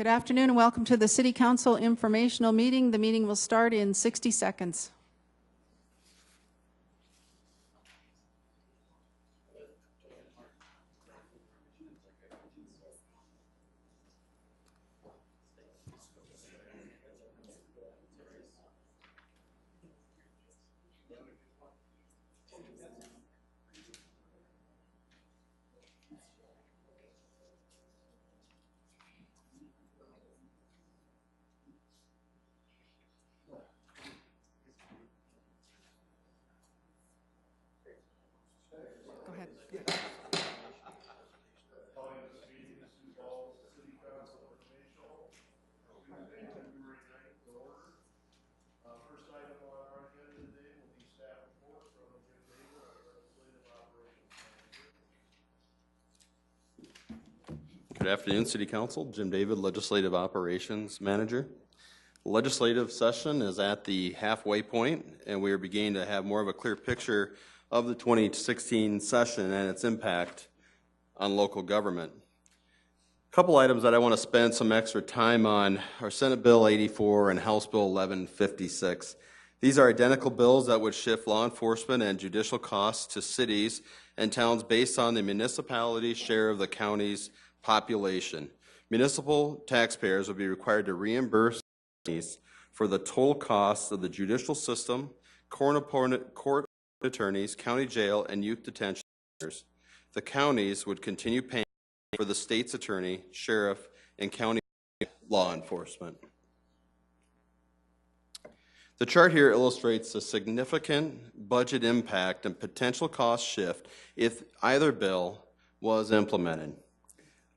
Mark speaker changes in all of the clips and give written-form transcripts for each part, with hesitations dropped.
Speaker 1: Good afternoon and welcome to the City Council informational meeting. The meeting will start in 60 seconds. Go ahead.
Speaker 2: Calling this meeting of Sioux Falls City Council Informational, Tuesday, February 9th, to order. First item on our agenda today will be staff report from Jim David, our Legislative Operations Manager.
Speaker 3: Good afternoon, City Council. Jim David, Legislative Operations Manager. The legislative session is at the halfway point, and we are beginning to have more of a clear picture of the 2016 session and its impact on local government. A couple items that I want to spend some extra time on are Senate Bill 84 and House Bill 1156. These are identical bills that would shift law enforcement and judicial costs to cities and towns based on the municipality's share of the county's population. Municipal taxpayers would be required to reimburse for the total costs of the judicial system, court attorneys, county jail, and youth detention centers. The counties would continue paying for the state's attorney, sheriff, and county law enforcement. The chart here illustrates the significant budget impact and potential cost shift if either bill was implemented.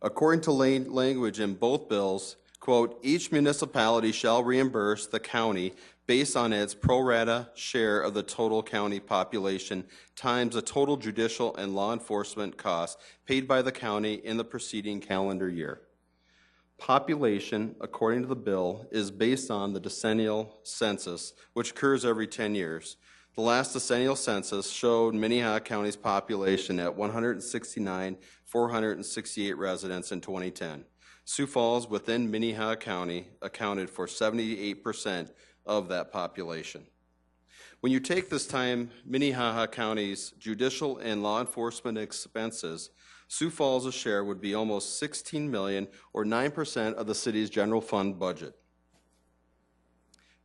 Speaker 3: According to language in both bills, quote, each municipality shall reimburse the county based on its pro rata share of the total county population times the total judicial and law enforcement costs paid by the county in the preceding calendar year. Population, according to the bill, is based on the decennial census, which occurs every 10 years. The last decennial census showed Minnehaha County's population at 169,468 residents in 2010. Sioux Falls within Minnehaha County accounted for 78% of that population. When you take this time Minnehaha County's judicial and law enforcement expenses, Sioux Falls' share would be almost $16 million or 9% of the city's general fund budget.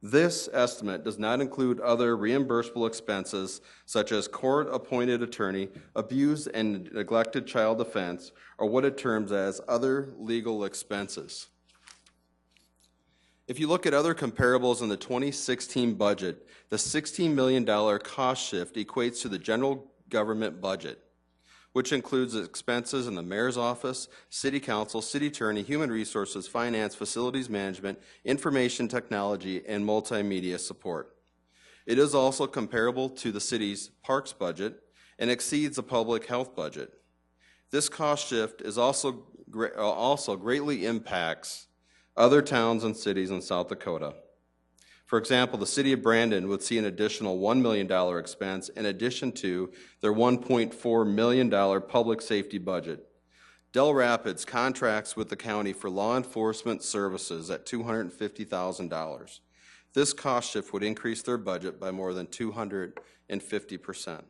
Speaker 3: This estimate does not include other reimbursable expenses such as court-appointed attorney, abused and neglected child defense, or what it terms as other legal expenses. If you look at other comparables in the 2016 budget, the $16 million cost shift equates to the general government budget, which includes expenses in the mayor's office, city council, city attorney, human resources, finance, facilities management, information technology, and multimedia support. It is also comparable to the city's parks budget and exceeds the public health budget. This cost shift is also greatly impacts other towns and cities in South Dakota. For example, the city of Brandon would see an additional $1 million expense in addition to their $1.4 million public safety budget. Del Rapids contracts with the county for law enforcement services at $250,000. This cost shift would increase their budget by more than 250%.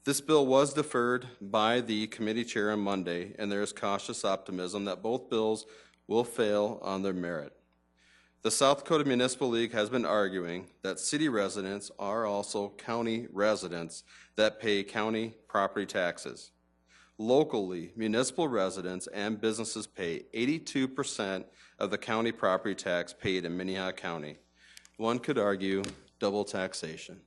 Speaker 3: This bill was deferred by the committee chair on Monday, and there is cautious optimism that both bills will fail on their merit. The South Dakota Municipal League has been arguing that city residents are also county residents that pay county property taxes. Locally, municipal residents and businesses pay 82% of the county property tax paid in Minnehaha County. One could argue double taxation.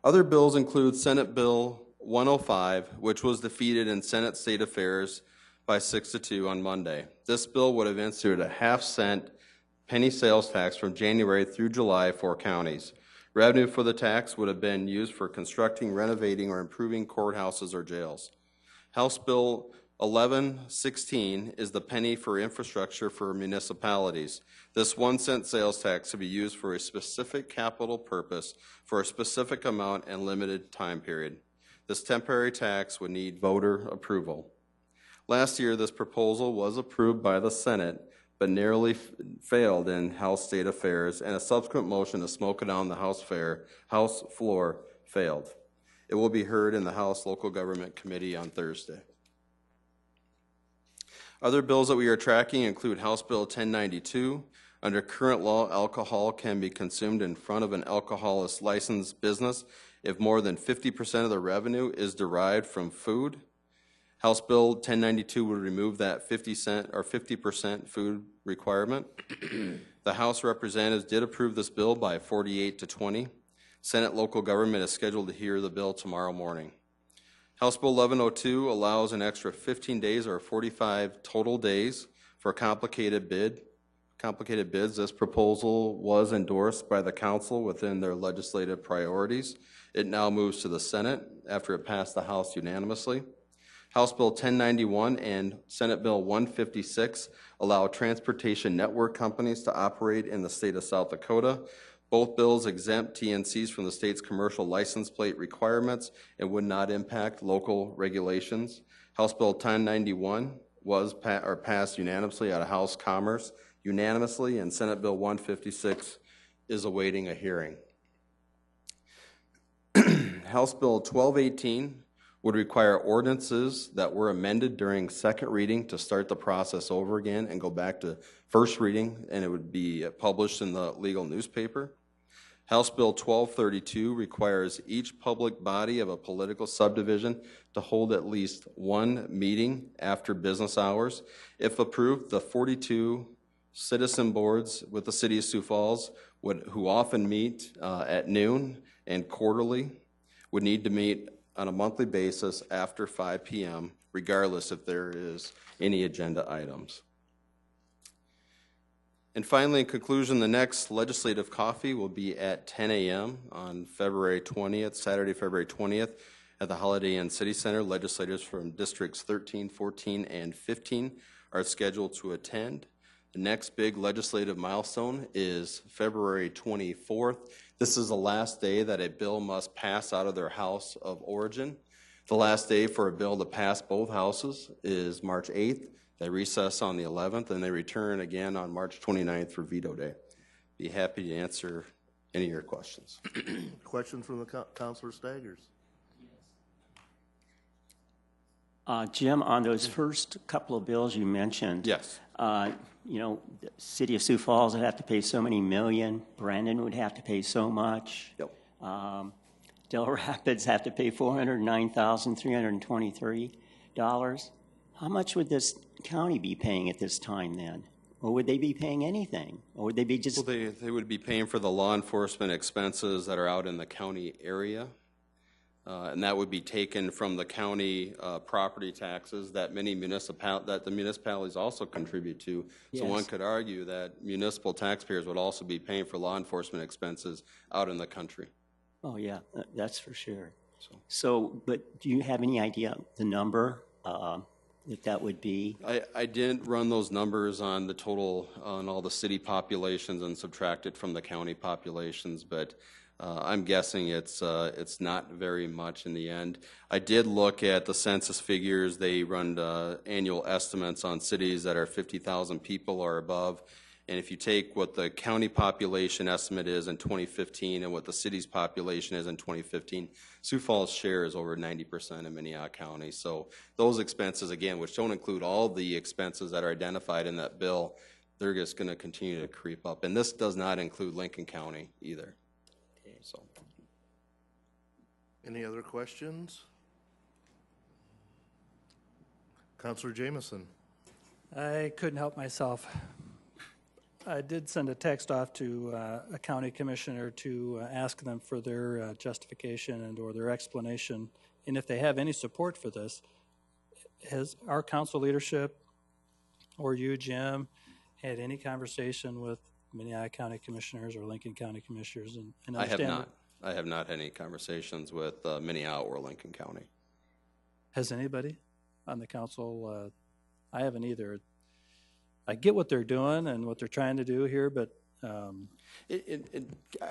Speaker 3: Other bills include Senate Bill 105, which was defeated in Senate State Affairs by 6-2 on Monday. This bill would have instituted a half-cent penny sales tax from January through July for counties. Revenue for the tax would have been used for constructing, renovating, or improving courthouses or jails. House Bill 1116 is the penny for infrastructure for municipalities. This 1 cent sales tax to be used for a specific capital purpose for a specific amount and limited time period. This temporary tax would need voter approval. Last year, this proposal was approved by the Senate, but narrowly failed in House State Affairs, and a subsequent motion to smoke it down the House floor failed. It will be heard in the House Local Government Committee on Thursday. Other bills that we are tracking include House Bill 1092. Under current law, alcohol can be consumed in front of an alcoholist licensed business if more than 50% of the revenue is derived from food. House Bill 1092 would remove that 50% food requirement. The House Representatives did approve this bill by 48 to 20. Senate Local Government is scheduled to hear the bill tomorrow morning. House Bill 1102 allows an extra 15 days or 45 total days for complicated bids. This proposal was endorsed by the Council within their legislative priorities. It now moves to the Senate after it passed the House unanimously. House Bill 1091 and Senate Bill 156 allow transportation network companies to operate in the state of South Dakota. Both bills exempt TNCs from the state's commercial license plate requirements and would not impact local regulations. House Bill 1091 was passed unanimously out of House Commerce unanimously, and Senate Bill 156 is awaiting a hearing. House Bill 1218 would require ordinances that were amended during second reading to start the process over again and go back to first reading, and it would be published in the legal newspaper. House Bill 1232 requires each public body of a political subdivision to hold at least one meeting after business hours. If approved, the 42 citizen boards with the City of Sioux Falls, who often meet at noon and quarterly, would need to meet on a monthly basis after 5 p.m., regardless if there is any agenda items. And finally, in conclusion, the next legislative coffee will be at 10 a.m. on February 20th, Saturday, February 20th, at the Holiday Inn City Center. Legislators from Districts 13, 14, and 15 are scheduled to attend. The next big legislative milestone is February 24th. This is the last day that a bill must pass out of their house of origin. The last day for a bill to pass both houses is March 8th. They recess on the 11th, and they return again on March 29th for veto day. Be happy to answer any of your questions.
Speaker 2: Questions from the Councilor Staggers?
Speaker 4: Jim, on those first couple of bills you mentioned,
Speaker 3: Yes.
Speaker 4: you know, the City of Sioux Falls would have to pay so many million, Brandon would have to pay so much.
Speaker 3: Yep.
Speaker 4: Del Rapids have to pay $409,323. How much would this county be paying at this time then? Or would they be paying anything? Or would they be just...
Speaker 3: Well, they would be paying for the law enforcement expenses that are out in the county area. And that would be taken from the county property taxes that the municipalities also contribute to. So
Speaker 4: Yes.
Speaker 3: one could argue that municipal taxpayers would also be paying for law enforcement expenses out in the country.
Speaker 4: Oh, yeah, that's for sure. So, but do you have any idea the number that would be?
Speaker 3: I didn't run those numbers on the total, on all the city populations and subtract it from the county populations, but I'm guessing it's not very much in the end. I did look at the census figures. They run annual estimates on cities that are 50,000 people or above. And if you take what the county population estimate is in 2015 and what the city's population is in 2015, Sioux Falls' share is over 90% in Minnehaha County. So those expenses, again, which don't include all the expenses that are identified in that bill, they're just going to continue to creep up. And this does not include Lincoln County either. So.
Speaker 2: Any other questions? Councilor Jameson.
Speaker 5: I couldn't help myself. I did send a text off to a county commissioner to ask them for their justification and or their explanation, and if they have any support for this. Has our council leadership or you, Jim, had any conversation with Minnehaha County commissioners or Lincoln County commissioners? And
Speaker 3: I have not. I have not had any conversations with Minnehaha or Lincoln County.
Speaker 5: Has anybody on the council? I haven't either. I get what they're doing and what they're trying to do here, but
Speaker 3: I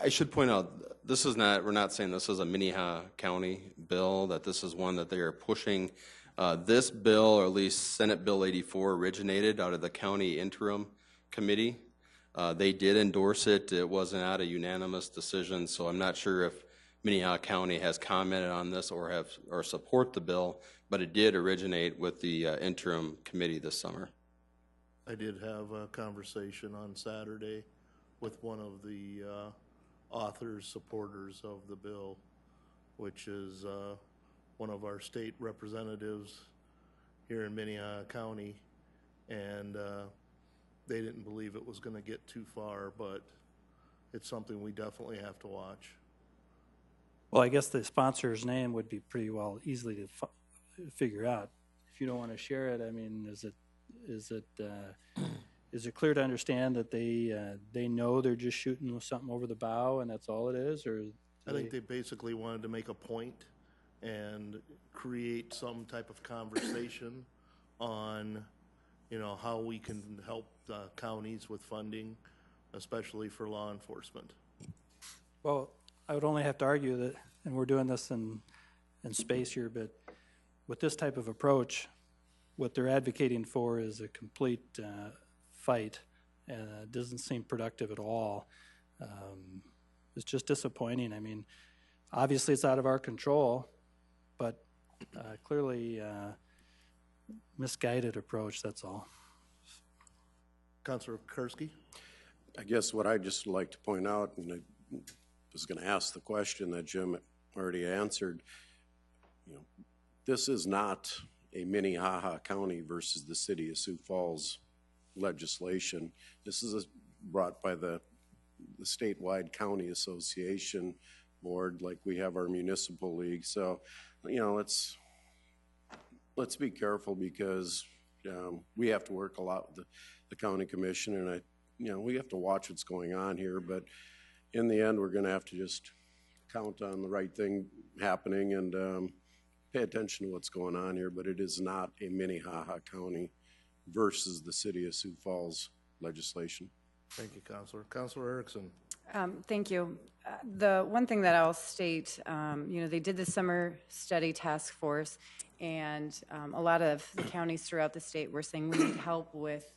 Speaker 3: should point out, this is not, we're not saying this is a Minnehaha County bill, that this is one that they are pushing This bill, or at least Senate Bill 84, originated out of the county interim committee. They did endorse it. It was not a unanimous decision, so I'm not sure if Minnehaha County has commented on this or support the bill, but it did originate with the interim committee this summer.
Speaker 2: I did have a conversation on Saturday with one of the authors, supporters of the bill, which is one of our state representatives here in Minnehaha County, and they didn't believe it was going to get too far, but it's something we definitely have to watch.
Speaker 5: Well, I guess the sponsor's name would be pretty well easily to figure out. If you don't want to share it, I mean, is it clear to understand that they know they're just shooting with something over the bow and that's all it is, or?
Speaker 2: I think they basically wanted to make a point and create some type of conversation on, you know, how we can help counties with funding, especially for law enforcement.
Speaker 5: Well, I would only have to argue that, and we're doing this in space here, but with this type of approach, what they're advocating for is a complete fight, and it doesn't seem productive at all. It's just disappointing. I mean, obviously it's out of our control, but clearly misguided approach, that's all.
Speaker 2: Councilor Kursky?
Speaker 6: I guess what I'd just like to point out, and I was going to ask the question that Jim already answered, you know, this is not a Minnehaha County versus the City of Sioux Falls legislation. This is brought by the statewide county association board, like we have our municipal league. So, you know, let's be careful, because we have to work a lot with the county commission, and we have to watch what's going on here. But in the end, we're going to have to just count on the right thing happening and pay attention to what's going on here. But it is not a Minnehaha County versus the City of Sioux Falls legislation.
Speaker 2: Thank you, Councilor. Councilor Erickson.
Speaker 7: Thank you. The one thing that I'll state, they did the summer study task force, and a lot of the counties throughout the state were saying we need help with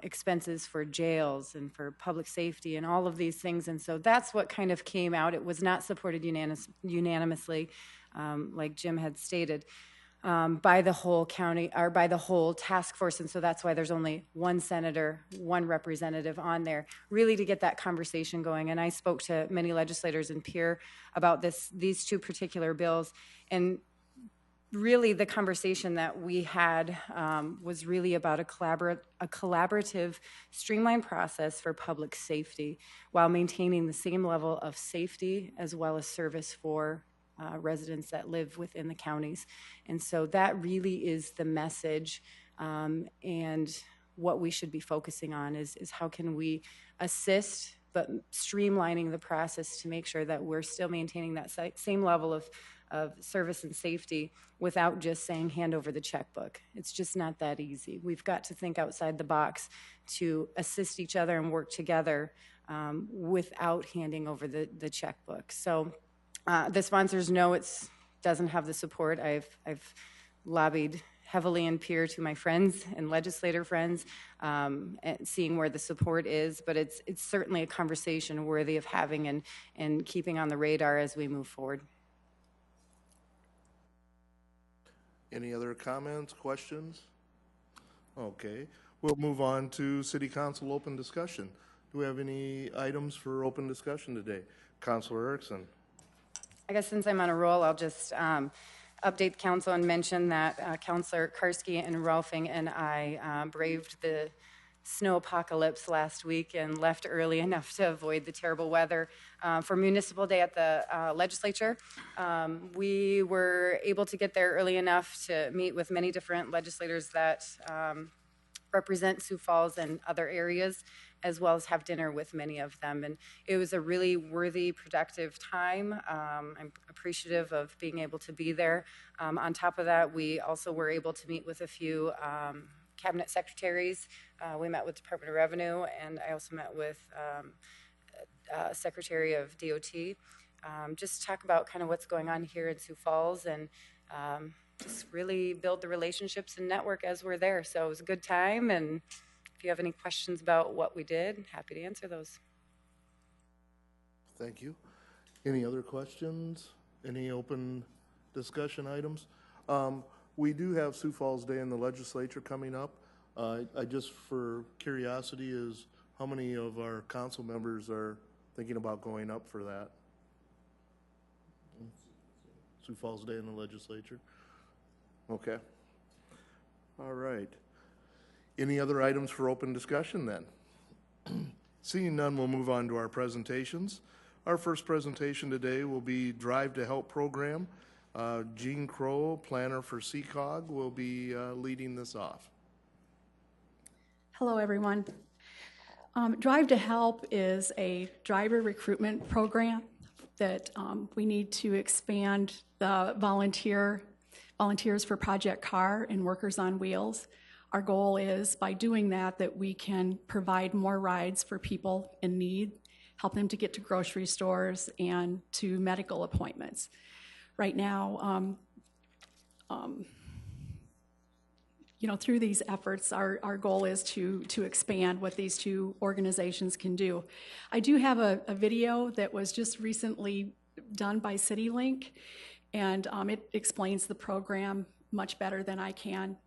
Speaker 7: expenses for jails and for public safety and all of these things. And so that's what kind of came out. It was not supported unanimously, like Jim had stated, by the whole county, or by the whole task force. And so that's why there's only one senator, one representative on there, really to get that conversation going. And I spoke to many legislators in Pierre about these two particular bills. And really the conversation that we had was really about a collaborative, streamlined process for public safety while maintaining the same level of safety as well as service for residents that live within the counties. And so that really is the message, and what we should be focusing on is how can we assist, but streamlining the process to make sure that we're still maintaining that same level of service and safety without just saying hand over the checkbook. It's just not that easy. We've got to think outside the box to assist each other and work together without handing over the checkbook. So the sponsors know it doesn't have the support. I've lobbied heavily in Pierre to my friends and legislator friends, and seeing where the support is, but it's certainly a conversation worthy of having and keeping on the radar as we move forward.
Speaker 2: Any other comments, questions? Okay, we'll move on to City Council open discussion. Do we have any items for open discussion today? Councilor Erickson.
Speaker 7: I guess since I'm on a roll, I'll just update the council and mention that Councilor Karski and Rolfing and I braved the snow apocalypse last week and left early enough to avoid the terrible weather for Municipal Day at the legislature. We were able to get there early enough to meet with many different legislators that represent Sioux Falls and other areas, as well as have dinner with many of them. And it was a really worthy, productive time. I'm appreciative of being able to be there. On top of that, we also were able to meet with a few cabinet secretaries. We met with Department of Revenue, and I also met with Secretary of DOT. just talk about kind of what's going on here in Sioux Falls and just really build the relationships and network as we're there. So it was a good time, and if you have any questions about what we did, happy to answer those.
Speaker 2: Thank you. Any other questions? Any open discussion items? We do have Sioux Falls Day in the legislature coming up. I just, for curiosity, is how many of our council members are thinking about going up for that? Sioux Falls Day in the legislature? Okay. All right. Any other items for open discussion then? Seeing none, we'll move on to our presentations. Our first presentation today will be Drive to Help program. Jean Crow, planner for CCOG, will be leading this off.
Speaker 8: Hello, everyone. Drive to Help is a driver recruitment program that we need to expand the volunteers for Project CAR and Workers on Wheels. Our goal is, by doing that, that we can provide more rides for people in need, help them to get to grocery stores and to medical appointments. Right now, through these efforts, our goal is to expand what these two organizations can do. I do have a video that was just recently done by CityLink, and it explains the program much better than I can.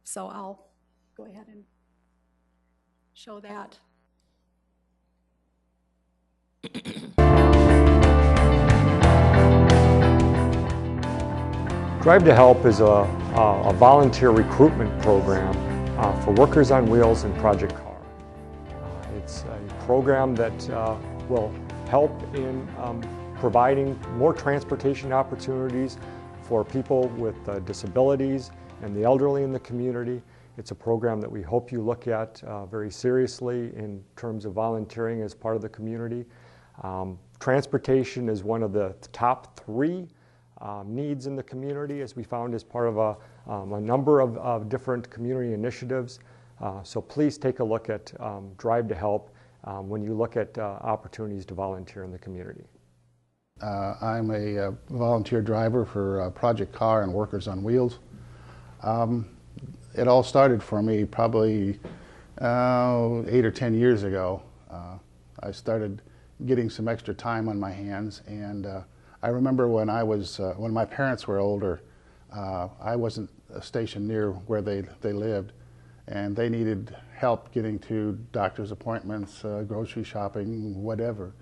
Speaker 8: So I'll go ahead and show that.
Speaker 9: Drive to Help is a volunteer recruitment program for Workers on Wheels and Project CAR. It's a program that will help in providing more transportation opportunities for people with disabilities and the elderly in the community. It's a program that we hope you look at very seriously in terms of volunteering as part of the community. Transportation is one of the top three needs in the community, as we found as part of a number of different community initiatives. So please take a look at Drive to Help when you look at opportunities to volunteer in the community.
Speaker 10: I'm a volunteer driver for Project CAR and Workers on Wheels. It all started for me probably 8 or 10 years ago. I started getting some extra time on my hands, and I remember when when my parents were older, I wasn't stationed near where they lived, and they needed help getting to doctor's appointments, grocery shopping, whatever.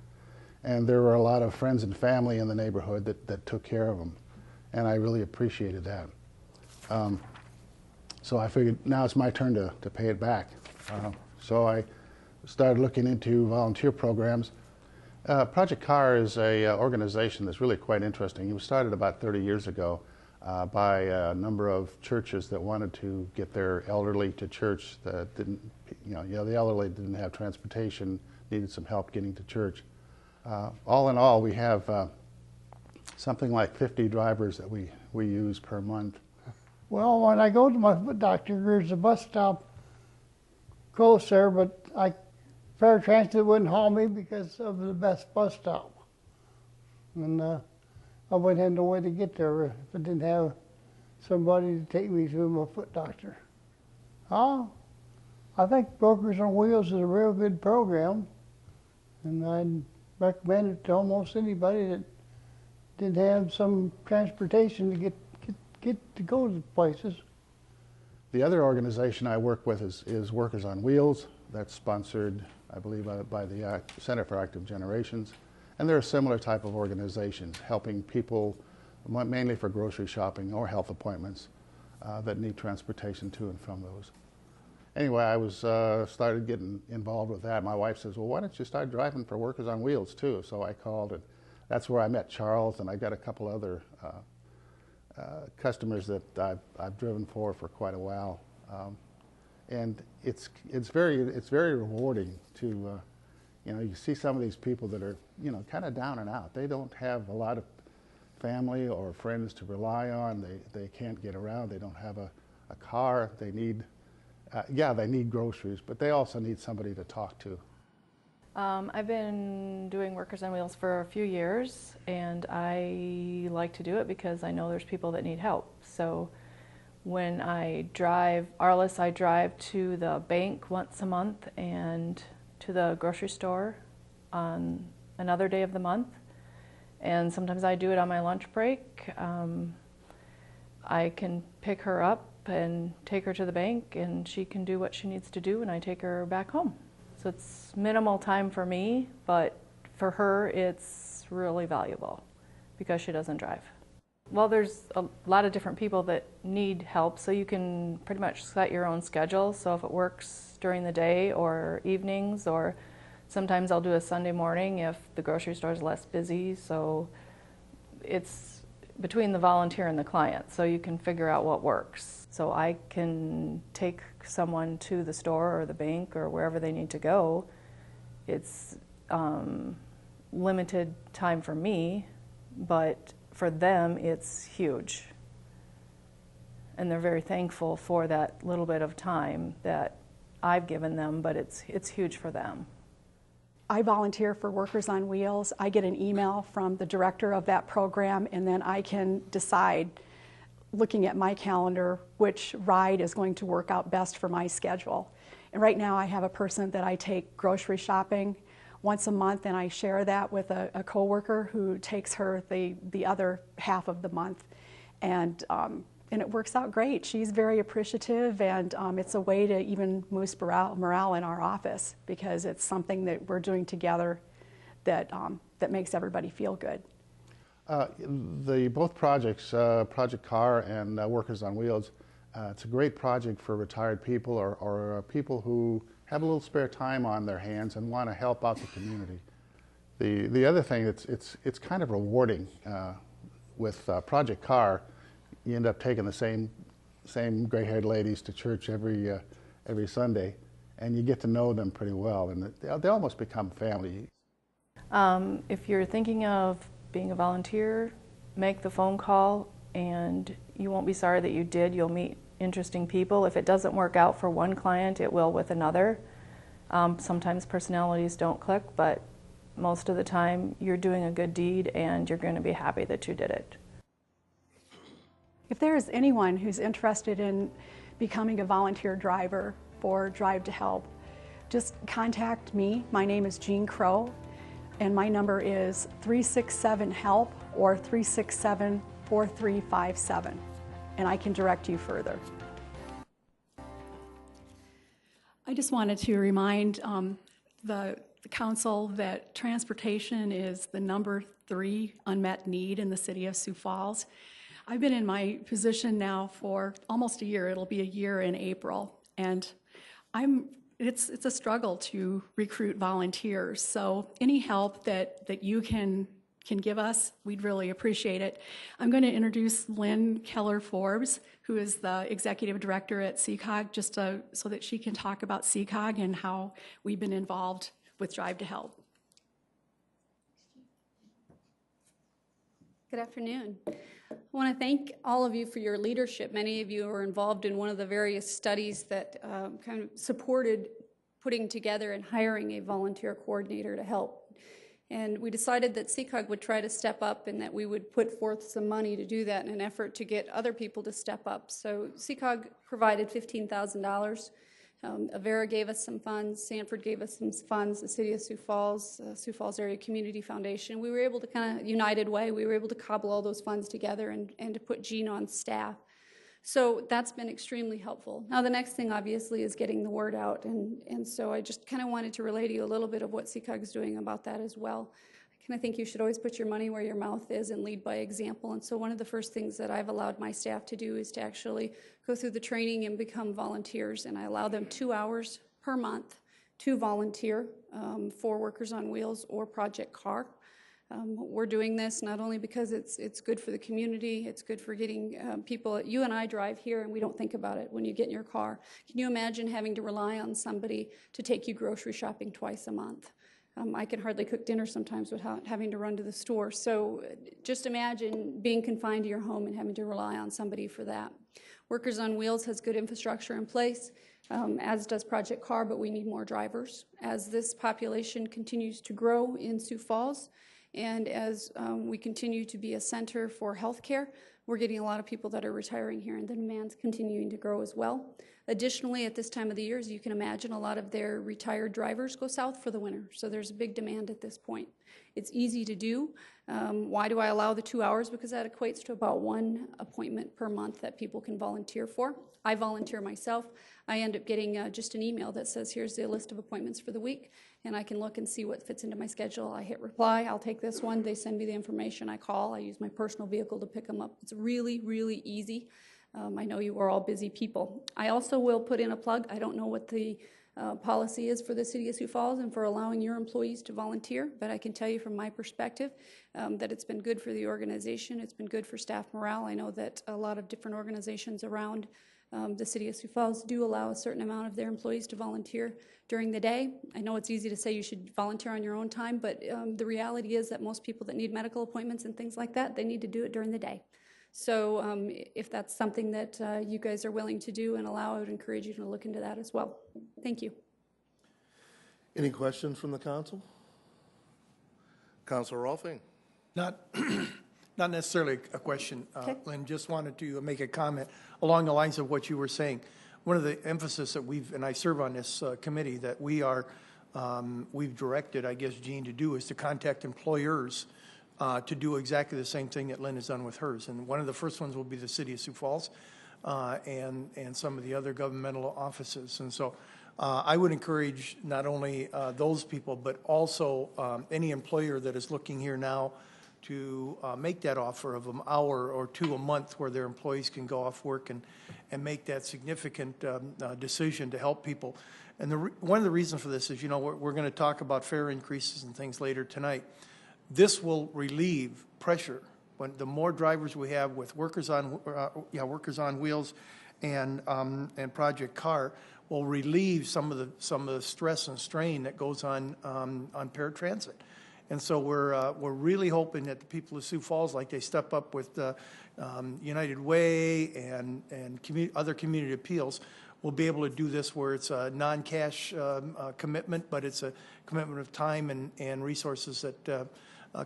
Speaker 10: And there were a lot of friends and family in the neighborhood that took care of them, and I really appreciated that. So I figured now it's my turn to pay it back. So I started looking into volunteer programs. Project CAR is an organization that's really quite interesting. It was started about 30 years ago by a number of churches that wanted to get their elderly to church that didn't, the elderly didn't have transportation, needed some help getting to church. All in all, we have something like 50 drivers that we use per month.
Speaker 11: Well, when I go to my foot doctor, there's a bus stop close there, but Fair Transit wouldn't haul me because of the best bus stop. And I wouldn't have no way to get there if I didn't have somebody to take me to my foot doctor. I think Workers on Wheels is a real good program, and I'd recommend it to almost anybody that didn't have some transportation to get to go to places.
Speaker 10: The other organization I work with is Workers on Wheels. That's sponsored, I believe, by the Center for Active Generations. And they're a similar type of organizations, helping people mainly for grocery shopping or health appointments that need transportation to and from those. Anyway, I started getting involved with that. My wife says, well, why don't you start driving for Workers on Wheels too? So I called, and that's where I met Charles, and I got a couple other customers that I've driven for quite a while. And it's very rewarding to, you see some of these people that are, kind of down and out. They don't have a lot of family or friends to rely on. They can't get around. They don't have a car. They need, they need groceries, but they also need somebody to talk to.
Speaker 12: I've been doing Workers on Wheels for a few years, and I like to do it because I know there's people that need help. So when I drive, Arliss, I drive to the bank once a month and to the grocery store on another day of the month. And sometimes I do it on my lunch break. I can pick her up and take her to the bank, and she can do what she needs to do, and I take her back home. So it's minimal time for me, but for her it's really valuable because she doesn't drive. Well, there's a lot of different people that need help, so you can pretty much set your own schedule. So if it works during the day or evenings, or sometimes I'll do a Sunday morning if the grocery store is less busy. So it's between the volunteer and the client, so you can figure out what works. So I can take someone to the store or the bank or wherever they need to go. It's limited time for me, but for them it's huge. And they're very thankful for that little bit of time that I've given them, but it's huge for them.
Speaker 8: I volunteer for Workers on Wheels. I get an email from the director of that program, and then I can decide, looking at my calendar, which ride is going to work out best for my schedule. And right now I have a person that I take grocery shopping once a month, and I share that with a coworker who takes her the other half of the month. And it works out great. She's very appreciative, and it's a way to even boost morale in our office, because it's something that we're doing together that makes everybody feel good.
Speaker 10: Both projects, Project Car and Workers on Wheels, it's a great project for retired people or people who have a little spare time on their hands and want to help out the community. The other thing, it's kind of rewarding. With Project Car, you end up taking the same gray-haired ladies to church every Sunday, and you get to know them pretty well, and they almost become family.
Speaker 12: If you're thinking of being a volunteer, make the phone call, and you won't be sorry that you did. You'll meet interesting people. If it doesn't work out for one client, it will with another. Sometimes personalities don't click, but most of the time you're doing a good deed and you're going to be happy that you did it.
Speaker 8: If there is anyone who's interested in becoming a volunteer driver for Drive to Help, just contact me. My name is Jean Crow, and my number is 367-HELP or 367-4357, and I can direct you further. I just wanted to remind the council that transportation is the number 3 unmet need in the city of Sioux Falls. I've been in my position now for almost a year. It'll be a year in April, and it's a struggle to recruit volunteers. So any help that you can give us, we'd really appreciate it. I'm going to introduce Lynn Keller-Forbes, who is the executive director at CCOG, just so that she can talk about CCOG and how we've been involved with Drive to Help.
Speaker 13: Good afternoon. I want to thank all of you for your leadership. Many of you are involved in one of the various studies that kind of supported putting together and hiring a volunteer coordinator to help. And we decided that CCOG would try to step up and that we would put forth some money to do that in an effort to get other people to step up. So CCOG provided $15,000. Avera gave us some funds, Sanford gave us some funds, the City of Sioux Falls Area Community Foundation. We were able to kind of, united way, we were able to cobble all those funds together and to put Jean on staff. So that's been extremely helpful. Now the next thing obviously is getting the word out, and so I just kind of wanted to relay to you a little bit of what CCOG is doing about that as well. I think you should always put your money where your mouth is and lead by example. And so one of the first things that I've allowed my staff to do is to actually go through the training and become volunteers. And I allow them 2 hours per month to volunteer for Workers on Wheels or Project Car. We're doing this not only because it's good for the community, it's good for getting people. You and I drive here and we don't think about it when you get in your car. Can you imagine having to rely on somebody to take you grocery shopping twice a month? I can hardly cook dinner sometimes without having to run to the store. So just imagine being confined to your home and having to rely on somebody for that. Workers on Wheels has good infrastructure in place, as does Project CAR, but we need more drivers. As this population continues to grow in Sioux Falls, and as we continue to be a center for healthcare, we're getting a lot of people that are retiring here, and the demand's continuing to grow as well. Additionally, at this time of the year, as you can imagine, a lot of their retired drivers go south for the winter, so there's a big demand at this point. It's easy to do. Why do I allow the 2 hours? Because that equates to about 1 appointment per month that people can volunteer for. I volunteer myself. I end up getting just an email that says, here's the list of appointments for the week, and I can look and see what fits into my schedule. I hit reply, I'll take this one. They send me the information. I call. I use my personal vehicle to pick them up. It's really, really easy. I know you are all busy people. I also will put in a plug. I don't know what the policy is for the City of Sioux Falls and for allowing your employees to volunteer, but I can tell you from my perspective that it's been good for the organization. It's been good for staff morale. I know that a lot of different organizations around the City of Sioux Falls do allow a certain amount of their employees to volunteer during the day. I know it's easy to say you should volunteer on your own time, but the reality is that most people that need medical appointments and things like that, they need to do it during the day. So if that's something that you guys are willing to do and allow, I would encourage you to look into that as well. Thank you.
Speaker 2: Any questions from the council? Councilor Rolfing.
Speaker 14: Not necessarily a question,
Speaker 13: Okay.
Speaker 14: Lynn, just wanted to make a comment along the lines of what you were saying. One of the emphasis that and I serve on this committee, that we've directed, I guess, Jean to do is to contact employers to do exactly the same thing that Lynn has done with hers. And one of the first ones will be the City of Sioux Falls and some of the other governmental offices. And so I would encourage not only those people, but also any employer that is looking here now to make that offer of an hour or two a month where their employees can go off work and make that significant decision to help people. And one of the reasons for this is, you know, we're going to talk about fare increases and things later tonight. This will relieve pressure. When the more drivers we have with Workers on Wheels and Project CAR, will relieve some of the stress and strain that goes on paratransit. And so we're really hoping that the people of Sioux Falls, like they step up with United Way and other community appeals, will be able to do this where it's a non-cash commitment, but it's a commitment of time and resources that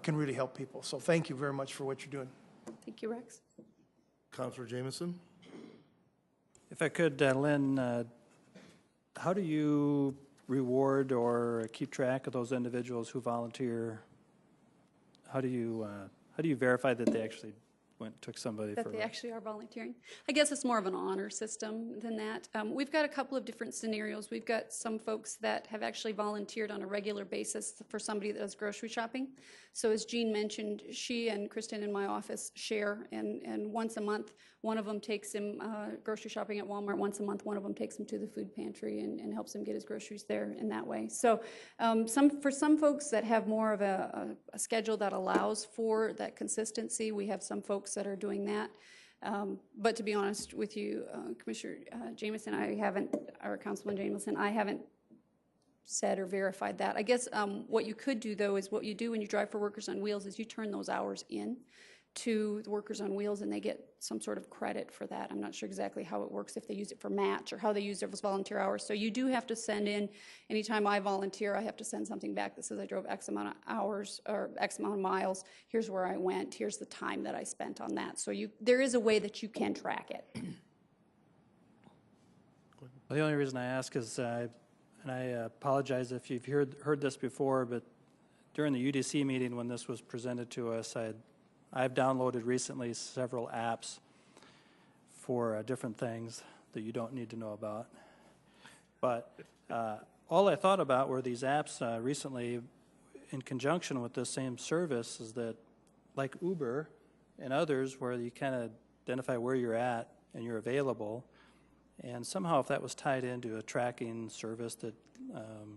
Speaker 14: can really help people. So thank you very much for what you're doing.
Speaker 13: Thank you, Rex.
Speaker 2: Councilor Jamison.
Speaker 5: If I could, Lynn, how do you reward or keep track of those individuals who volunteer? How do you verify that they actually took somebody
Speaker 13: That
Speaker 5: for
Speaker 13: they actually are volunteering. I guess it's more of an honor system than that. We've got a couple of different scenarios. We've got some folks that have actually volunteered on a regular basis for somebody that does grocery shopping. So as Jean mentioned, she and Kristen in my office share, and once a month, one of them takes him grocery shopping at Walmart. Once a month, one of them takes him to the food pantry and helps him get his groceries there in that way. So for some folks that have more of a schedule that allows for that consistency, we have some folks that are doing that. But to be honest with you, Commissioner Jamison, or Councilman Jamison, I haven't said or verified that. I guess what you could do, though, is what you do when you drive for Workers on Wheels is you turn those hours in to the Workers on Wheels and they get some sort of credit for that. I'm not sure exactly how it works, if they use it for match or how they use those volunteer hours. So you do have to send in, anytime I volunteer, I have to send something back that says I drove X amount of hours or X amount of miles. Here's where I went. Here's the time that I spent on that. So there is a way that you can track it.
Speaker 5: Well, the only reason I ask is, and I apologize if you've heard this before, but during the UDC meeting when this was presented to us, I've downloaded recently several apps for different things that you don't need to know about. But all I thought about were these apps recently in conjunction with this same service, is that like Uber and others, where you kind of identify where you're at and you're available, and somehow if that was tied into a tracking service that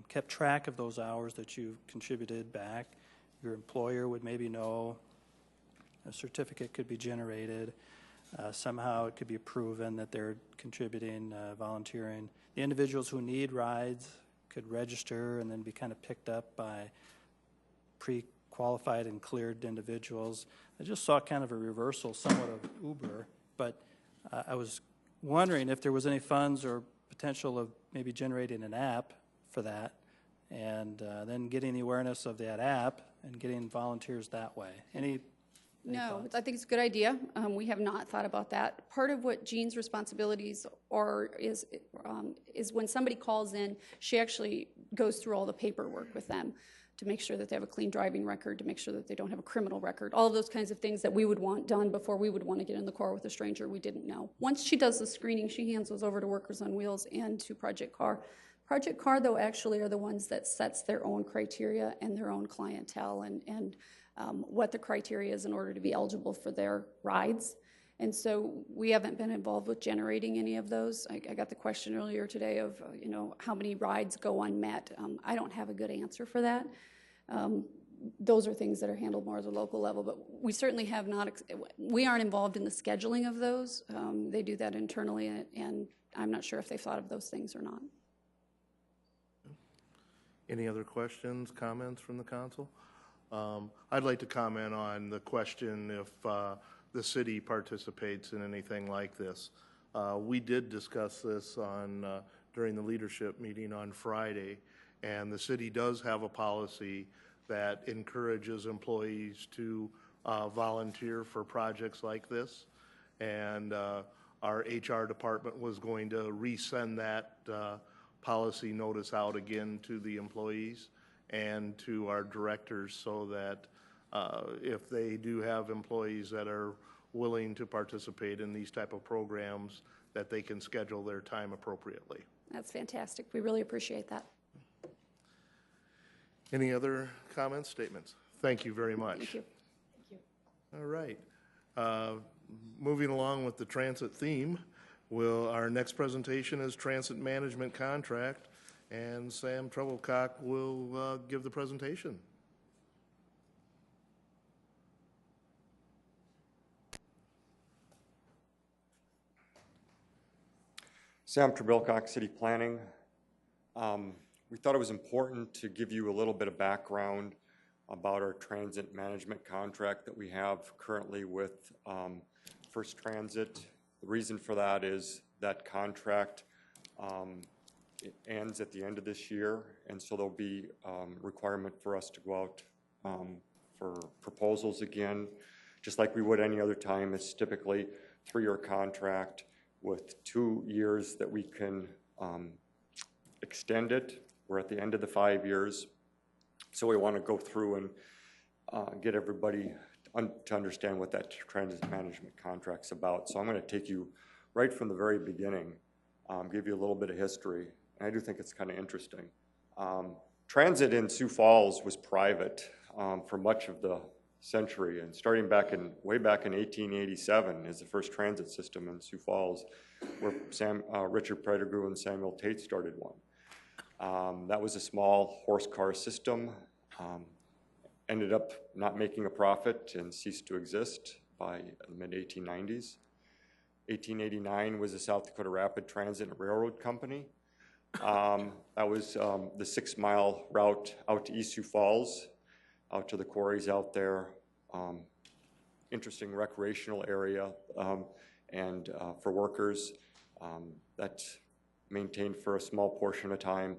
Speaker 5: kept track of those hours that you contributed back, your employer would maybe know, a certificate could be generated, somehow it could be proven that they're contributing, volunteering. The individuals who need rides could register and then be kind of picked up by pre-qualified and cleared individuals. I just saw kind of a reversal somewhat of Uber, but I was wondering if there was any funds or potential of maybe generating an app for that, and then getting the awareness of that app and getting volunteers that way. Any
Speaker 13: No,
Speaker 5: thoughts?
Speaker 13: I think it's a good idea. We have not thought about that. Part of what Jean's responsibilities are is when somebody calls in, she actually goes through all the paperwork with them to make sure that they have a clean driving record, to make sure that they don't have a criminal record, all of those kinds of things that we would want done before we would want to get in the car with a stranger we didn't know. Once she does the screening, she hands those over to Workers on Wheels and to Project CAR. Project CAR, though, actually are the ones that sets their own criteria and their own clientele and what the criteria is in order to be eligible for their rides. And so we haven't been involved with generating any of those. I got the question earlier today of, how many rides go unmet. I don't have a good answer for that. Those are things that are handled more at the local level, but we certainly have not, we aren't involved in the scheduling of those. They do that internally, and I'm not sure if they've thought of those things or not.
Speaker 2: Any other questions, comments from the council? I'd like to comment on the question if the city participates in anything like this. We did discuss this during the leadership meeting on Friday, and the city does have a policy that encourages employees to volunteer for projects like this. And our HR department was going to resend that policy notice out again to the employees and to our directors, so that if they do have employees that are willing to participate in these type of programs, that they can schedule their time appropriately.
Speaker 13: That's fantastic. We really appreciate that.
Speaker 2: Any other comments, statements? Thank you very much.
Speaker 13: Thank you.
Speaker 2: All right. Moving along with the transit theme, our next presentation is Transit Management Contract, and Sam Treblecock will give the presentation.
Speaker 9: Sam Treblecock, City Planning. We thought it was important to give you a little bit of background about our transit management contract that we have currently with First Transit. The reason for that is that contract it ends at the end of this year, and so there'll be requirement for us to go out for proposals again, just like we would any other time. It's typically a 3-year contract with 2 years that we can extend it. We're at the end of the 5 years, so we want to go through and get everybody to understand what that transit management contract's about. So I'm going to take you right from the very beginning, give you a little bit of history, and I do think it's kind of interesting. Transit in Sioux Falls was private for much of the century, and starting way back in 1887 is the first transit system in Sioux Falls, where Richard Pettigrew and Samuel Tate started one. That was a small horse car system, ended up not making a profit and ceased to exist by the mid-1890s. 1889 was the South Dakota Rapid Transit and Railroad Company. That was the 6-mile route out to East Sioux Falls, out to the quarries out there. Interesting recreational area and for workers. That maintained for a small portion of time.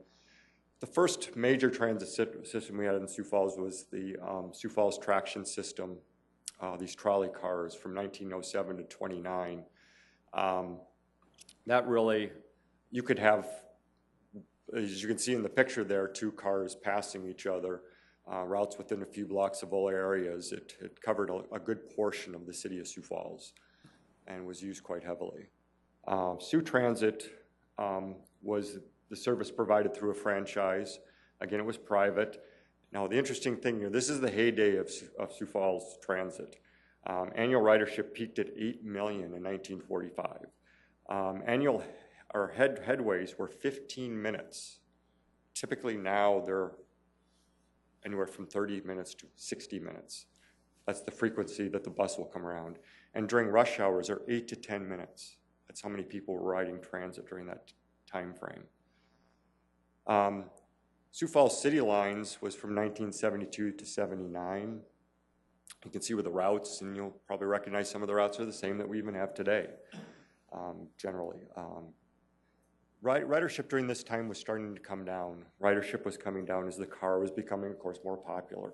Speaker 9: The first major transit system we had in Sioux Falls was the Sioux Falls traction system, these trolley cars from 1907 to 29. That really, you could have, as you can see in the picture there, 2 cars passing each other, routes within a few blocks of all areas. It covered a good portion of the city of Sioux Falls and was used quite heavily. Sioux Transit was the service provided through a franchise. Again, it was private. Now, the interesting thing here, this is the heyday of Sioux Falls Transit. Annual ridership peaked at 8 million in 1945. Headways were 15 minutes. Typically now they're anywhere from 30 minutes to 60 minutes. That's the frequency that the bus will come around. And during rush hours are 8 to 10 minutes. That's how many people were riding transit during that time frame.
Speaker 15: Sioux Falls City Lines was from 1972 to 79. You can see with the routes, and you'll probably recognize some of the routes are the same that we even have today, generally. Ridership during this time was starting to come down. Ridership was coming down as the car was becoming, of course, more popular.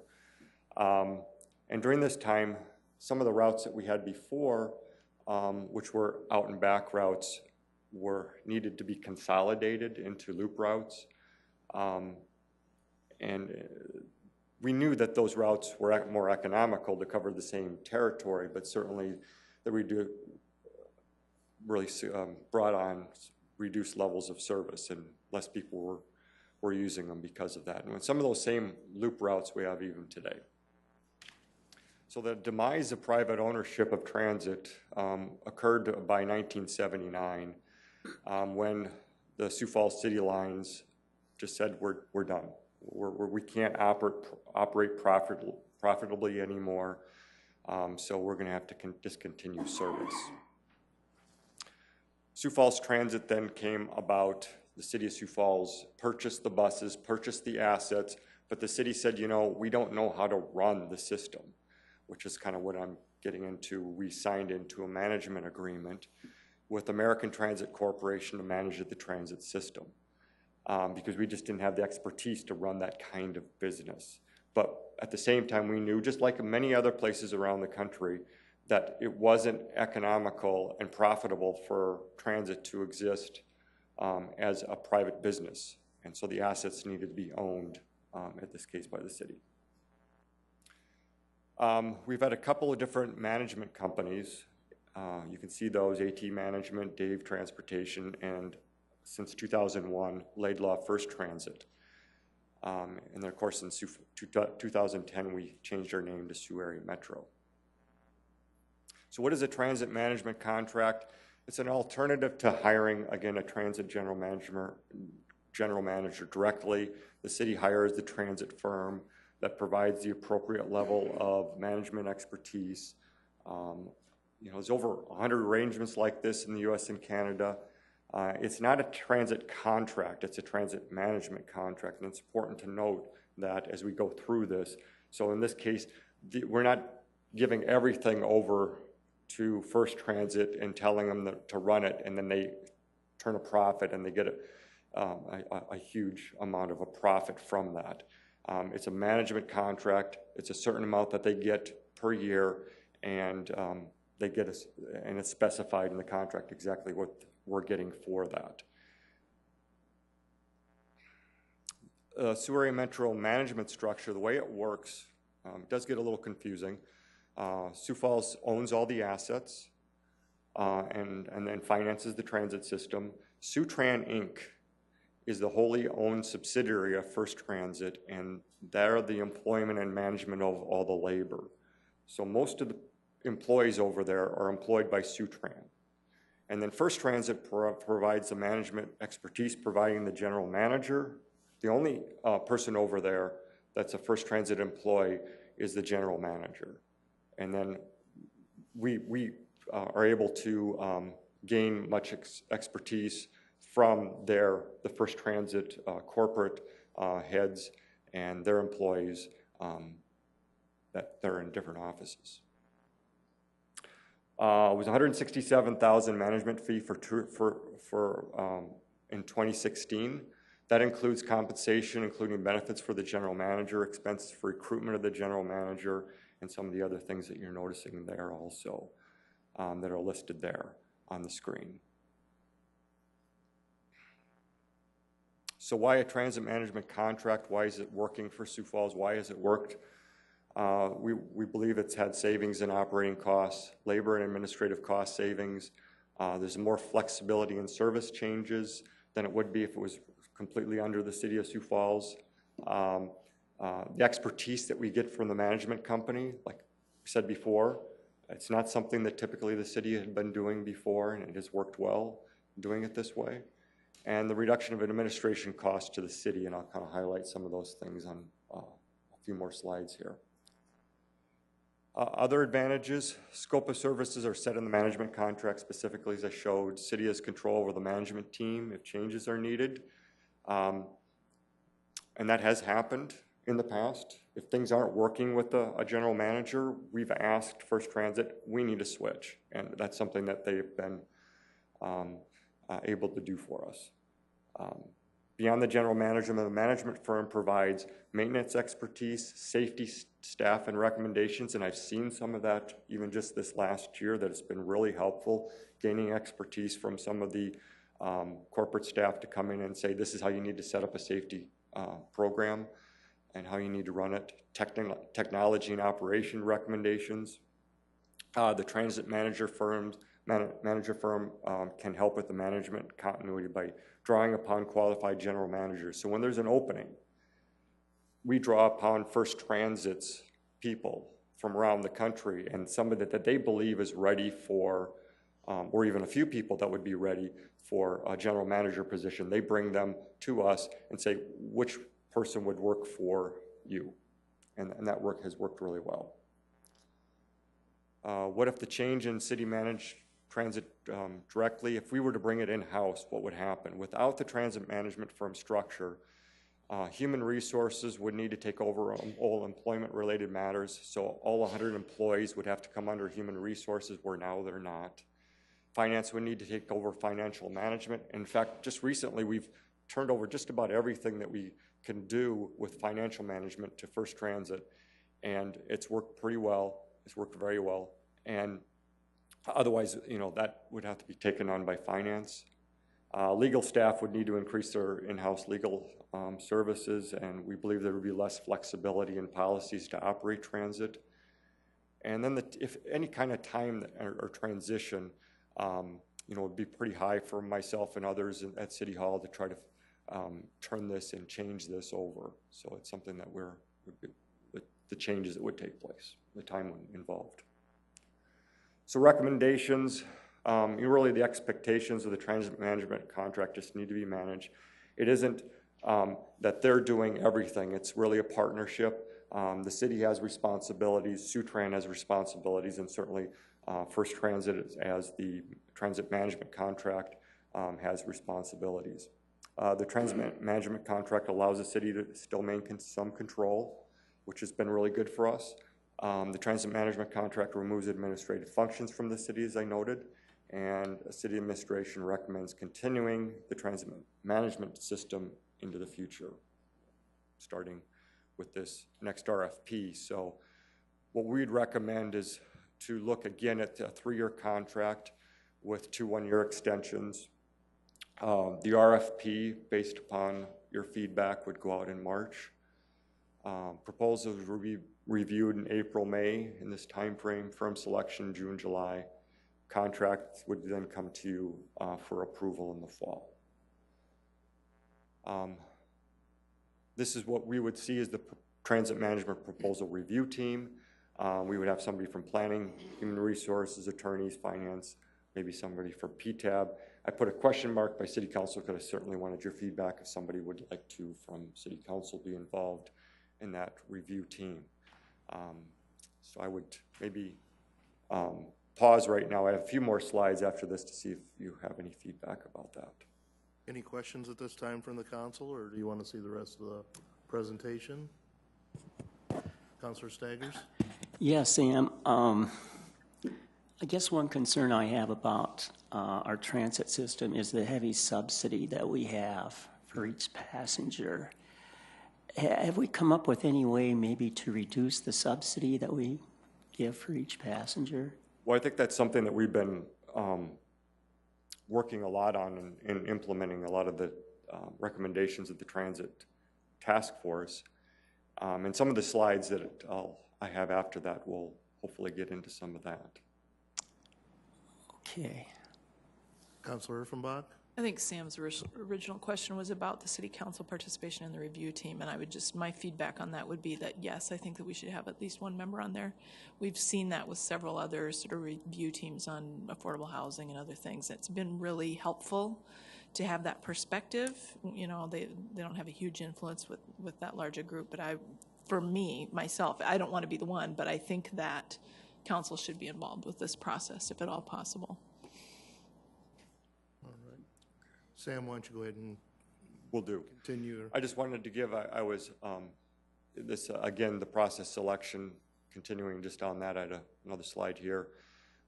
Speaker 15: And during this time, some of the routes that we had before, which were out and back routes, needed to be consolidated into loop routes. We knew that those routes were more economical to cover the same territory, but certainly that we do really brought on reduced levels of service, and less people were using them because of that. And some of those same loop routes we have even today. So the demise of private ownership of transit occurred by 1979 when the Sioux Falls City Lines just said, we're done. We can't operate profitably anymore, so we're going to have to discontinue service. Sioux Falls Transit then came about. The city of Sioux Falls purchased the buses, purchased the assets, but the city said, you know, we don't know how to run the system, which is kind of what I'm getting into. We signed into a management agreement with American Transit Corporation to manage the transit system. Because we just didn't have the expertise to run that kind of business. But at the same time, we knew, just like many other places around the country, that it wasn't economical and profitable for transit to exist as a private business. And so the assets needed to be owned, in this case, by the city. We've had a couple of different management companies. You can see those: AT Management, Dave Transportation, and since 2001, Laidlaw First Transit. And then, of course, in 2010, we changed our name to Sioux Area Metro. So what is a transit management contract? It's an alternative to hiring, again, a transit general manager directly. The city hires the transit firm that provides the appropriate level of management expertise. You know, there's over 100 arrangements like this in the US and Canada. It's not a transit contract, it's a transit management contract, and it's important to note that as we go through this. So in this case, we're not giving everything over to First Transit and telling them to run it, and then they turn a profit and they get a huge amount of a profit from that. It's a management contract. It's a certain amount that they get per year, and they get and it's specified in the contract exactly what we're getting for that. Sioux Area Metro management structure, the way it works, does get a little confusing. Sioux Falls owns all the assets and then finances the transit system. Siouxtran Inc. is the wholly owned subsidiary of First Transit, and they're the employment and management of all the labor. So most of the employees over there are employed by Siouxtran. And then First Transit provides the management expertise, providing the general manager. The only person over there that's a First Transit employee is the general manager. And then we are able to gain much expertise from the First Transit corporate heads and their employees that they're in different offices. It was $167,000 management fee in 2016. That includes compensation, including benefits for the general manager, expenses for recruitment of the general manager, and some of the other things that you're noticing there also that are listed there on the screen. So why a transit management contract? Why is it working for Sioux Falls? Why has it worked? We believe it's had savings in operating costs, labor and administrative cost savings. There's more flexibility in service changes than it would be if it was completely under the city of Sioux Falls. The expertise that we get from the management company, like we said before, it's not something that typically the city had been doing before, and it has worked well doing it this way. And the reduction of administration costs to the city, and I'll kind of highlight some of those things on a few more slides here. Other advantages: scope of services are set in the management contract specifically, as I showed. City has control over the management team if changes are needed. And that has happened in the past. If things aren't working with a general manager, we've asked First Transit, we need a switch. And that's something that they've been able to do for us. Beyond the general manager, the management firm provides maintenance expertise, safety staff, and recommendations, and I've seen some of that even just this last year, that it's been really helpful, gaining expertise from some of the corporate staff to come in and say, this is how you need to set up a safety program and how you need to run it, technology and operation recommendations. The transit manager firm can help with the management continuity by drawing upon qualified general managers. So when there's an opening, we draw upon First Transit's people from around the country and somebody that they believe is ready for, or even a few people that would be ready for a general manager position. They bring them to us and say, which person would work for you? And that work has worked really well. What if the change in city managed transit directly, if we were to bring it in-house, what would happen? Without the transit management firm structure, human resources would need to take over all employment-related matters, so all 100 employees would have to come under human resources, where now they're not. Finance would need to take over financial management. In fact, just recently, we've turned over just about everything that we can do with financial management to First Transit, and it's worked pretty well. It's worked very well, and otherwise, that would have to be taken on by finance. Legal staff would need to increase their in-house legal services, and we believe there would be less flexibility in policies to operate transit. And then if any kind of time or transition, would be pretty high for myself and others at City Hall to try to turn this and change this over. So it's something that the changes that would take place, the time involved. So recommendations, really the expectations of the transit management contract just need to be managed. It isn't that they're doing everything. It's really a partnership. The city has responsibilities, Sioux-Tran has responsibilities, and certainly First Transit, as the transit management contract, has responsibilities. The transit management contract allows the city to still maintain some control, which has been really good for us. The transit management contract removes administrative functions from the city, as I noted, and city administration recommends continuing the transit management system into the future, starting with this next RFP. So what we'd recommend is to look again at a 3-year contract with 2 1-year extensions. The RFP, based upon your feedback, would go out in March. Proposals will be reviewed in April, May, in this time frame. Firm selection, June, July. Contracts would then come to you for approval in the fall. This is what we would see as the transit management proposal review team. We would have somebody from planning, human resources, attorneys, finance, maybe somebody from PTAB. I put a question mark by City Council because I certainly wanted your feedback if somebody would like to, from City Council, be involved in that review team. So I would maybe pause right now. I have a few more slides after this to see if you have any feedback about that.
Speaker 2: Any questions at this time from the council, or do you want to see the rest of the presentation? Councilor Staggers?
Speaker 4: Yeah, Sam. I guess one concern I have about our transit system is the heavy subsidy that we have for each passenger. Have we come up with any way maybe to reduce the subsidy that we give for each passenger?
Speaker 15: Well, I think that's something that we've been working a lot on and implementing a lot of the recommendations of the Transit Task Force. And some of the slides that I have after that will hopefully get into some of that.
Speaker 4: Okay.
Speaker 2: Councilor Urfenbach?
Speaker 16: I think Sam's original question was about the city council participation in the review team, and I would just, my feedback on that would be that yes, I think that we should have at least one member on there. We've seen that with several other sort of review teams on affordable housing and other things. It's been really helpful to have that perspective. You know, they don't have a huge influence with that larger group, but for me, myself, I don't want to be the one, but I think that council should be involved with this process if at all possible.
Speaker 2: All right. Sam, why don't you go ahead and
Speaker 15: Will do.
Speaker 2: continue.
Speaker 15: I just wanted to give, I was, this, again, the process selection, continuing just on that, I had another slide here.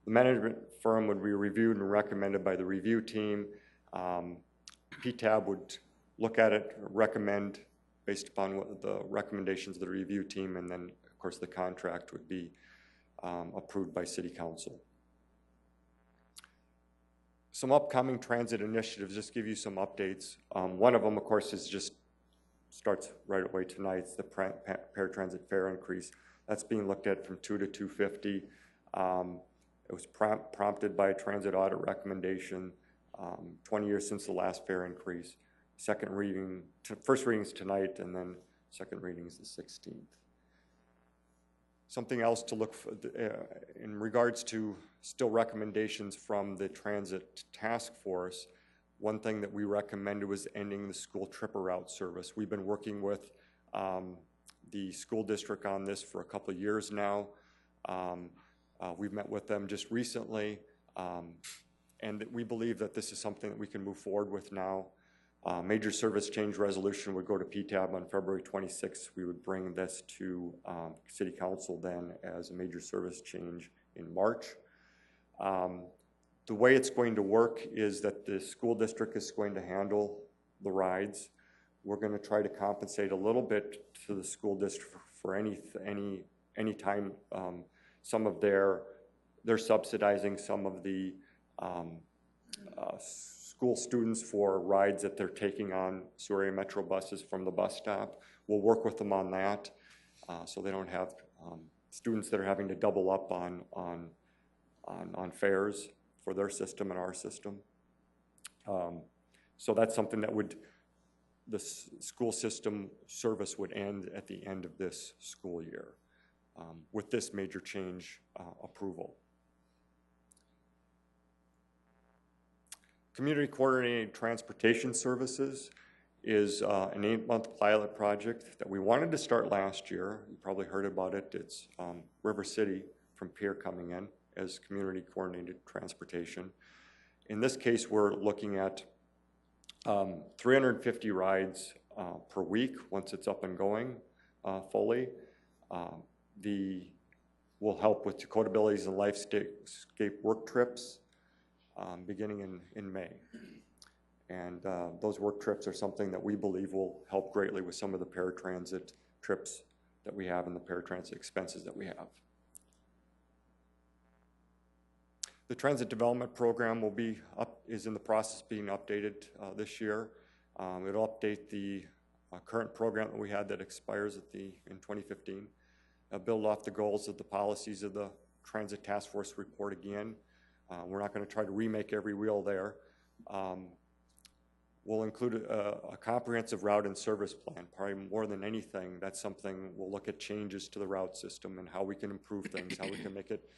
Speaker 15: The management firm would be reviewed and recommended by the review team. PTAB would look at it, recommend based upon what the recommendations of the review team, and then, of course, the contract would be approved by City Council. Some upcoming transit initiatives, just give you some updates. One of them, of course, is just starts right away tonight. It's the paratransit fare increase. That's being looked at from $2 to $2.50. It was prompted by a transit audit recommendation, 20 years since the last fare increase. Second reading, first reading is tonight, and then second reading is the 16th. Something else to look for in regards to still recommendations from the transit task force. One thing that we recommended was ending the school tripper route service. We've been working with the school district on this for a couple of years now. We've met with them just recently, and we believe that this is something that we can move forward with now. Major service change resolution would go to PTAB on February 26th. We would bring this to City Council then as a major service change in March. The way it's going to work is that the school district is going to handle the rides. We're going to try to compensate a little bit to the school district for any time. Some of they're subsidizing some of the school students for rides that they're taking on Sioux area Metro buses from the bus stop. We'll work with them on that so they don't have students that are having to double up on fares for their system and our system. So that's something that the school system service would end at the end of this school year with this major change approval. Community Coordinated Transportation Services is an 8-month pilot project that we wanted to start last year. You probably heard about it. It's River City from Pierre coming in as Community Coordinated Transportation. In this case, we're looking at 350 rides per week once it's up and going fully. Will help with Dakotabilities and Lifescape work trips beginning in May. And those work trips are something that we believe will help greatly with some of the paratransit trips that we have and the paratransit expenses that we have. The Transit Development Program is in the process of being updated this year. It'll update the current program that we had that expires in 2015. Build off the goals of the policies of the Transit Task Force report again. We're not going to try to remake every wheel there. We'll include a comprehensive route and service plan. Probably more than anything, that's something we'll look at changes to the route system and how we can improve things, how we can make it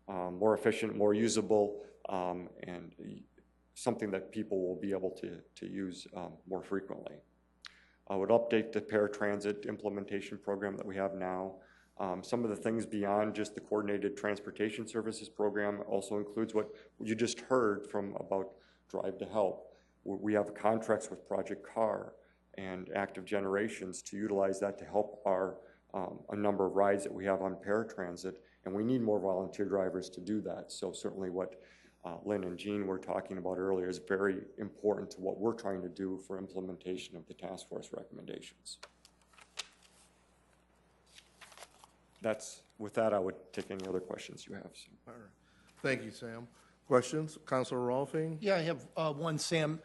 Speaker 15: more efficient, more usable, and something that people will be able to use more frequently. I would update the paratransit implementation program that we have now. Some of the things beyond just the Coordinated Transportation Services program also includes what you just heard from about Drive to Help. We have contracts with Project CAR and Active Generations to utilize that to help a number of rides that we have on paratransit, and we need more volunteer drivers to do that. So certainly what Lynn and Jean were talking about earlier is very important to what we're trying to do for implementation of the task force recommendations. With that, I would take any other questions you have. So.
Speaker 2: All right. Thank you, Sam. Questions? Councilor Rolfing?
Speaker 14: Yeah, I have one, Sam.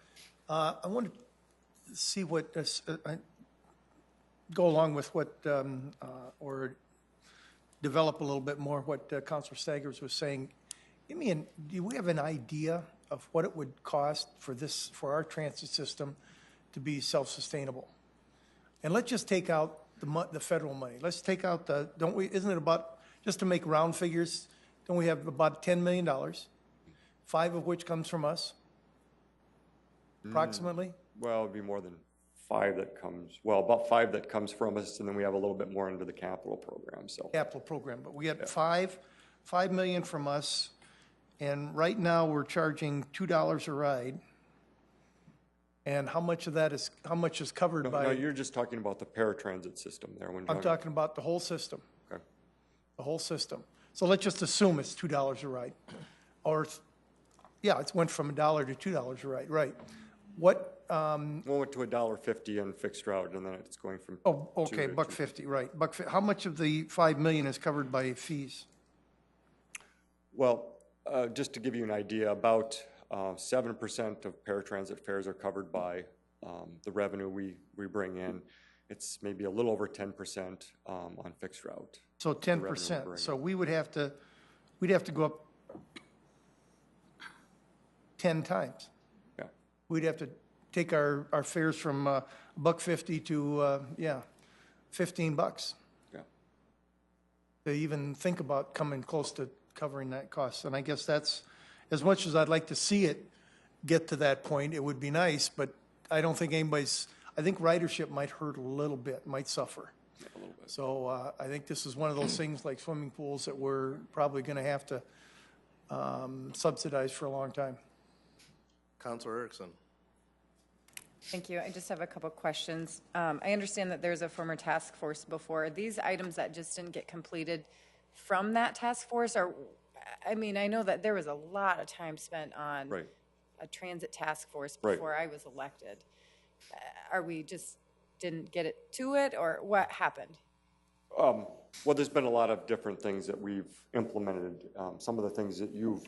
Speaker 14: I want to see what, go along with what, or develop a little bit more what Councilor Staggers was saying. Do we have an idea of what it would cost for our transit system to be self-sustainable? And let's just take out the federal money. Let's take out isn't it about, just to make round figures, don't we have about $10 million, 5 of which comes from us, approximately?
Speaker 15: Well, it'd be more than 5 that comes, about 5 that comes from us, and then we have a little bit more into the capital program. So
Speaker 14: capital program, but we had $5 million from us, and right now we're charging $2 a ride. And how much of that is, how much is covered by?
Speaker 15: No, you're just talking about the paratransit system there. When
Speaker 14: I'm talking about the whole system.
Speaker 15: Okay.
Speaker 14: The whole system. So let's just assume it's $2 a ride. Or, yeah, it went from $1 to $2 a ride, right. What,
Speaker 15: Well, it went to $1.50 in fixed route, and then it's going from.
Speaker 14: oh, okay, $1.50, right. How much of the $5 million is covered by fees?
Speaker 15: Well, just to give you an idea, about 7% of paratransit fares are covered by the revenue we bring in. It's maybe a little over 10% on fixed route.
Speaker 14: So 10%. So we would have to, we'd have to go up 10 times.
Speaker 15: Yeah.
Speaker 14: We'd have to take our fares from $1.50 to, $15.
Speaker 15: Yeah.
Speaker 14: To even think about coming close to covering that cost. And I guess that's, as much as I'd like to see it get to that point, it would be nice, but I don't think anybody's, I think ridership might hurt a little bit, might suffer.
Speaker 15: A little bit.
Speaker 14: So I think this is one of those things like swimming pools that we're probably going to have to subsidize for a long time.
Speaker 2: Councilor Erickson.
Speaker 7: Thank you. I just have a couple questions. I understand that there's a former task force before. Are these items that just didn't get completed from that task force? Or, I mean, I know that there was a lot of time spent on a transit task force before I was elected. Are we just didn't get it to it, or what happened?
Speaker 15: Well, there's been a lot of different things that we've implemented. Some of the things that you've,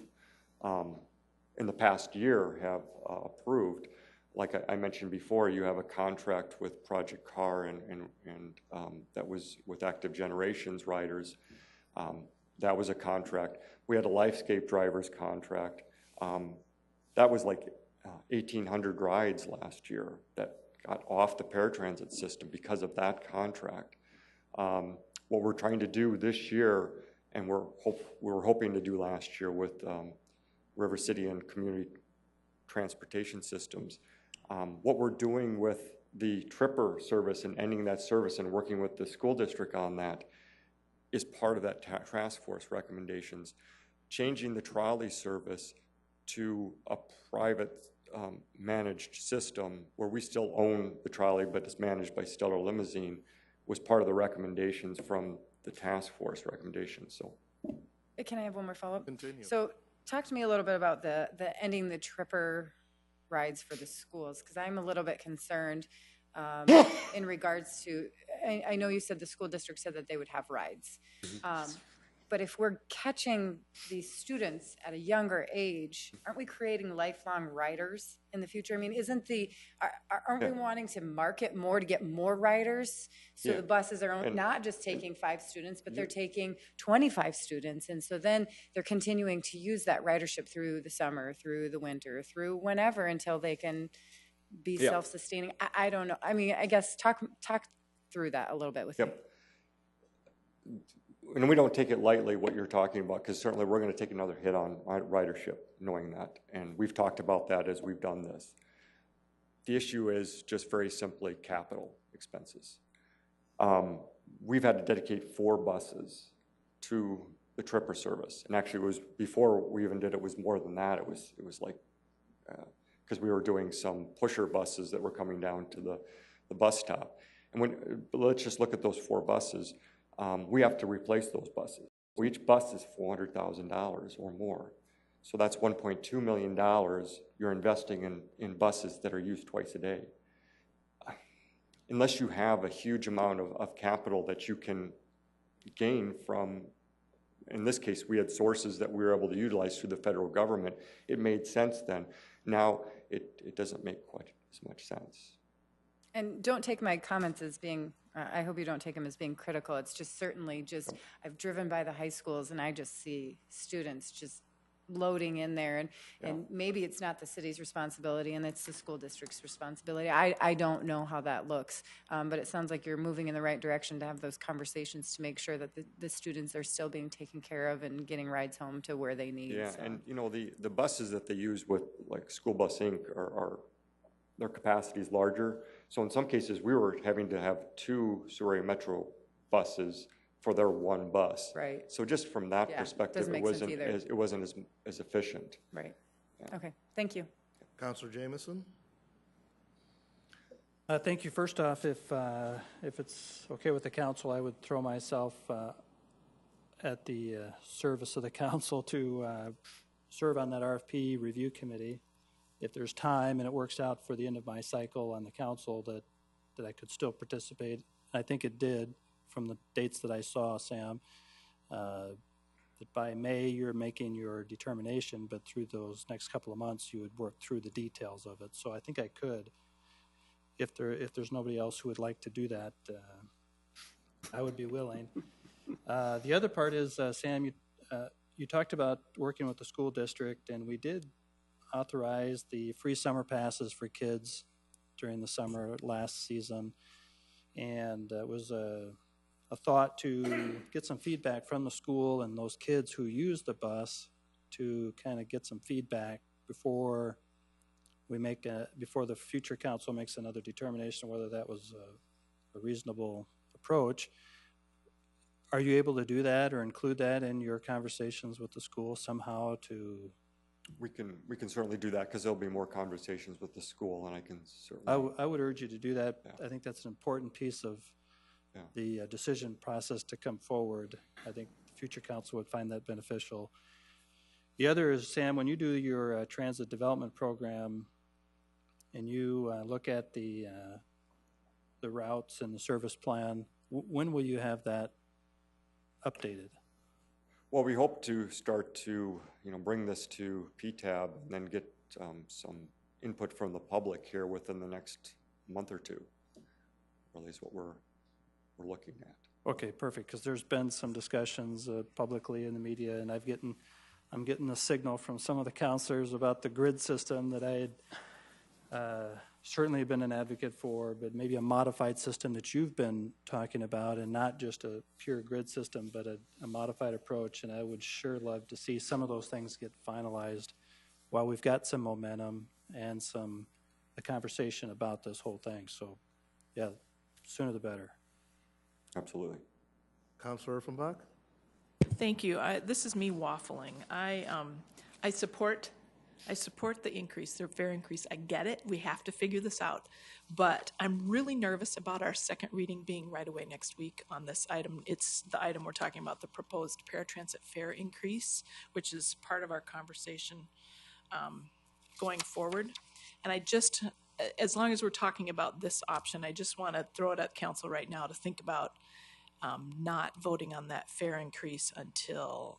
Speaker 15: in the past year, have approved. Like I mentioned before, you have a contract with Project Car and that was with Active Generations riders. That was a contract. We had a Lifescape drivers contract. That was like 1,800 rides last year that got off the paratransit system because of that contract. What we're trying to do this year, and we were hoping to do last year with River City and Community Transportation Systems, what we're doing with the Tripper service and ending that service and working with the school district on that is part of that task force recommendations. Changing the trolley service to a private managed system where we still own the trolley but it's managed by Stellar Limousine was part of the recommendations from the task force recommendations. So,
Speaker 7: can I have one more follow-up?
Speaker 2: Continue.
Speaker 7: So talk to me a little bit about the ending the Tripper rides for the schools, because I'm a little bit concerned in regards to, I know you said the school district said that they would have rides. But if we're catching these students at a younger age, aren't we creating lifelong riders in the future? I mean, aren't we wanting to market more to get more riders? So the buses are not just taking 5 students, but they're taking 25 students. And so then they're continuing to use that ridership through the summer, through the winter, through whenever until they can be self-sustaining. I don't know. I mean, I guess talk through that a little bit with me.
Speaker 15: And we don't take it lightly what you're talking about, because certainly we're going to take another hit on ridership, knowing that. And we've talked about that as we've done this. The issue is just very simply capital expenses. We've had to dedicate 4 buses to the Tripper service. And actually, it was before we even did it, was more than that. It was like, because we were doing some pusher buses that were coming down to the bus stop. And let's just look at those 4 buses. We have to replace those buses. Each bus is $400,000 or more. So that's $1.2 million you're investing in buses that are used twice a day. Unless you have a huge amount of capital that you can gain from, in this case, we had sources that we were able to utilize through the federal government. It made sense then. Now it doesn't make quite as much sense.
Speaker 7: And don't take my comments as being, I hope you don't take them as being critical. It's just certainly just, I've driven by the high schools and I just see students just loading in there. And maybe it's not the city's responsibility and it's the school district's responsibility. I don't know how that looks. But it sounds like you're moving in the right direction to have those conversations to make sure that the students are still being taken care of and getting rides home to where they need.
Speaker 15: Yeah,
Speaker 7: so.
Speaker 15: and you know, the buses that they use with like School Bus Inc. are their capacity is larger. So in some cases, we were having to have 2 Sioux Metro buses for their 1 bus.
Speaker 7: Right.
Speaker 15: So just from that perspective, it wasn't as efficient.
Speaker 7: Right. Yeah. Okay. Thank you.
Speaker 2: Councilor Jamison.
Speaker 5: Thank you. First off, if it's okay with the council, I would throw myself at the service of the council to serve on that RFP review committee. If there's time and it works out for the end of my cycle on the council, that I could still participate. I think it did from the dates that I saw, Sam. That by May you're making your determination, but through those next couple of months you would work through the details of it. So I think I could. If there's nobody else who would like to do that, I would be willing. The other part is, Sam, you talked about working with the school district, and we did authorize the free summer passes for kids during the summer last season. And it was a thought to get some feedback from the school and those kids who use the bus to kind of get some feedback before before the future council makes another determination whether that was a reasonable approach. Are you able to do that or include that in your conversations with the school somehow to?
Speaker 15: We can certainly do that because there'll be more conversations with the school, and I can certainly.
Speaker 5: I would urge you to do that.
Speaker 15: Yeah.
Speaker 5: I think that's an important piece of the decision process to come forward. I think the future council would find that beneficial. The other is, Sam, when you do your transit development program and you look at the routes and the service plan, when will you have that updated?
Speaker 15: Well, we hope to start to, bring this to PTAB and then get some input from the public here within the next month or two. Really is what we're looking at.
Speaker 5: Okay, perfect, because there's been some discussions publicly in the media, and I'm getting a signal from some of the counselors about the grid system that I had certainly been an advocate for, but maybe a modified system that you've been talking about, and not just a pure grid system, but a modified approach. And I would sure love to see some of those things get finalized while we've got some momentum and a conversation about this whole thing. So, yeah, sooner the better.
Speaker 15: Absolutely.
Speaker 2: Councilor Offenbach?
Speaker 16: Thank you. This is me waffling. I support the increase, the fare increase. I get it. We have to figure this out. But I'm really nervous about our second reading being right away next week on this item. It's the item we're talking about, the proposed paratransit fare increase, which is part of our conversation going forward. And as long as we're talking about this option, I just want to throw it at council right now to think about not voting on that fare increase until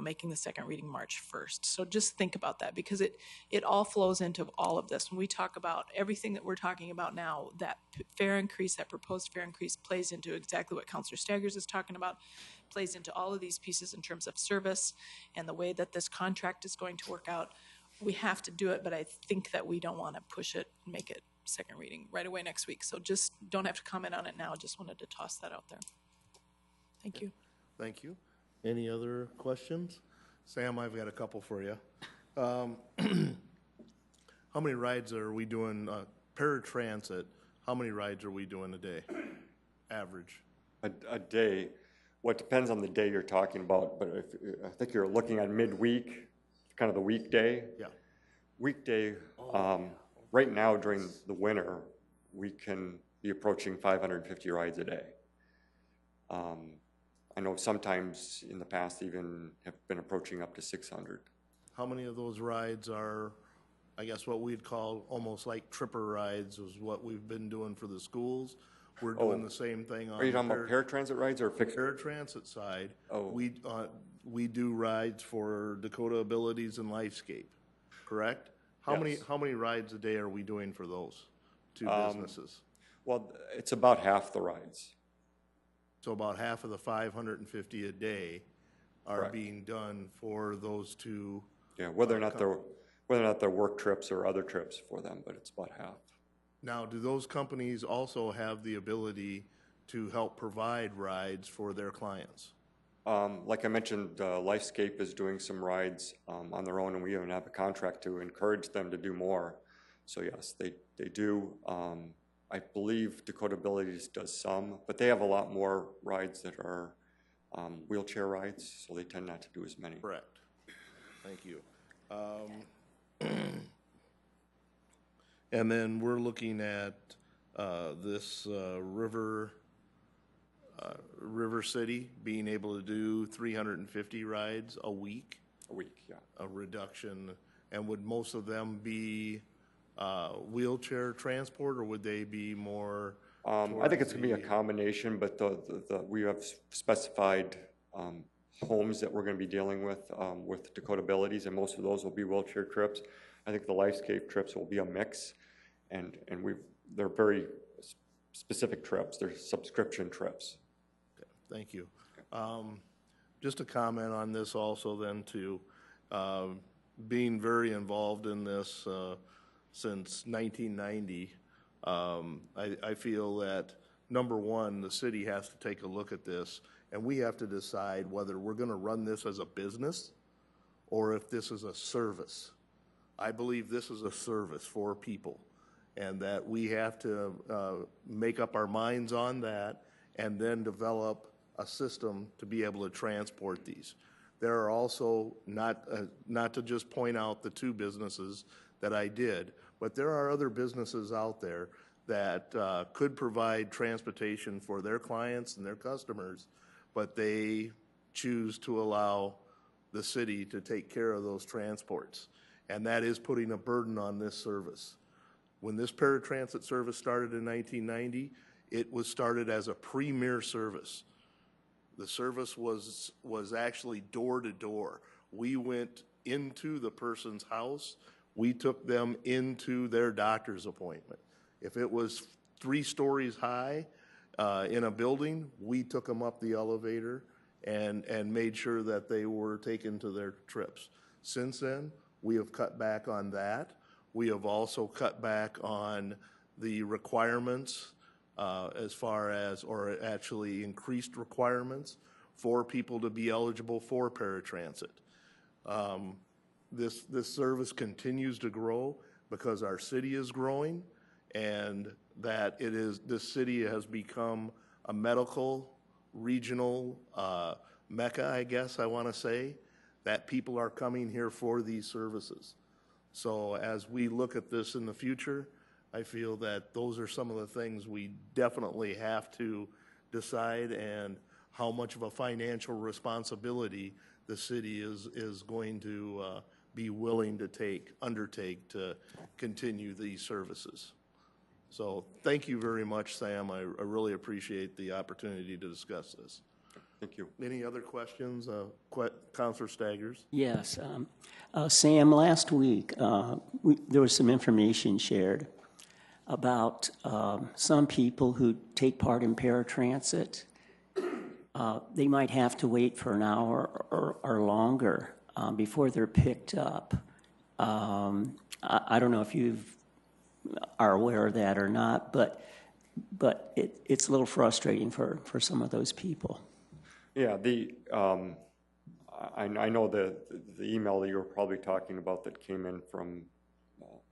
Speaker 16: making the second reading March 1st. So just think about that, because it all flows into all of this. When we talk about everything that we're talking about now, that fare increase, that proposed fare increase plays into exactly what Councilor Staggers is talking about, plays into all of these pieces in terms of service and the way that this contract is going to work out. We have to do it, but I think that we don't want to push it and make it second reading right away next week. So just don't have to comment on it now. Just wanted to toss that out there. Thank you.
Speaker 2: Thank you. Any other questions? Sam, I've got a couple for you. How many rides are we doing, paratransit, how many rides are we doing a day, average?
Speaker 15: A day. Well, it depends on the day you're talking about, but I think you're looking at midweek, kind of the weekday.
Speaker 2: Yeah.
Speaker 15: Weekday, right now during the winter, we can be approaching 550 rides a day. I know sometimes in the past even have been approaching up to 600.
Speaker 2: How many of those rides are, I guess what we'd call almost like tripper rides is what we've been doing for the schools? We're doing the same thing on.
Speaker 15: Are you talking about paratransit rides or fixed?
Speaker 2: Paratransit side. We do rides for Dakota Abilities and Lifescape, correct? How many rides a day are we doing for those two businesses?
Speaker 15: Well, it's about half the rides.
Speaker 2: So about half of the 550 a day are being done for those two.
Speaker 15: Yeah, whether or not they're work trips or other trips for them, but it's about half.
Speaker 2: Now, do those companies also have the ability to help provide rides for their clients?
Speaker 15: Like I mentioned, Lifescape is doing some rides on their own, and we even have a contract to encourage them to do more. So yes, they do. I believe Dakota Abilities does some, but they have a lot more rides that are wheelchair rides, so they tend not to do as many.
Speaker 2: Correct. Thank you. And then we're looking at this River City being able to do 350 rides a week?
Speaker 15: A week, yeah.
Speaker 2: A reduction, and would most of them be wheelchair transport, or would they be more?
Speaker 15: I think it's going to be a combination, but we have specified homes that we're going to be dealing with Dakotabilities, and most of those will be wheelchair trips. I think the Lifescape trips will be a mix, and they're very specific trips. They're subscription trips.
Speaker 2: Okay, thank you. Just a comment on this also then too. Being very involved in this since 1990, I feel that, number one, the city has to take a look at this, and we have to decide whether we're going to run this as a business or if this is a service. I believe this is a service for people, and that we have to make up our minds on that and then develop a system to be able to transport these. There are also, not to just point out the two businesses that I did, but there are other businesses out there that could provide transportation for their clients and their customers, but they choose to allow the city to take care of those transports. And that is putting a burden on this service. When this paratransit service started in 1990, it was started as a premier service. The service was actually door to door. We went into the person's house. We took them into their doctor's appointment. If it was 3 stories high in a building, we took them up the elevator and made sure that they were taken to their trips. Since then, we have cut back on that. We have also cut back on the requirements as far as, or actually increased requirements for people to be eligible for paratransit. This service continues to grow because our city is growing, and that this city has become a medical regional mecca, I guess I want to say, that people are coming here for these services. So as we look at this in the future, I feel that those are some of the things we definitely have to decide, and how much of a financial responsibility the city is going to be willing to undertake to continue these services. So thank you very much, Sam. I really appreciate the opportunity to discuss this.
Speaker 15: Thank you.
Speaker 2: Any other questions? Councilor Staggers?
Speaker 4: Yes. Sam, last week there was some information shared about some people who take part in paratransit. They might have to wait for an hour or longer before they're picked up. I don't know if you are aware of that or not, but it's a little frustrating for some of those people.
Speaker 15: Yeah, I know the email that you were probably talking about that came in from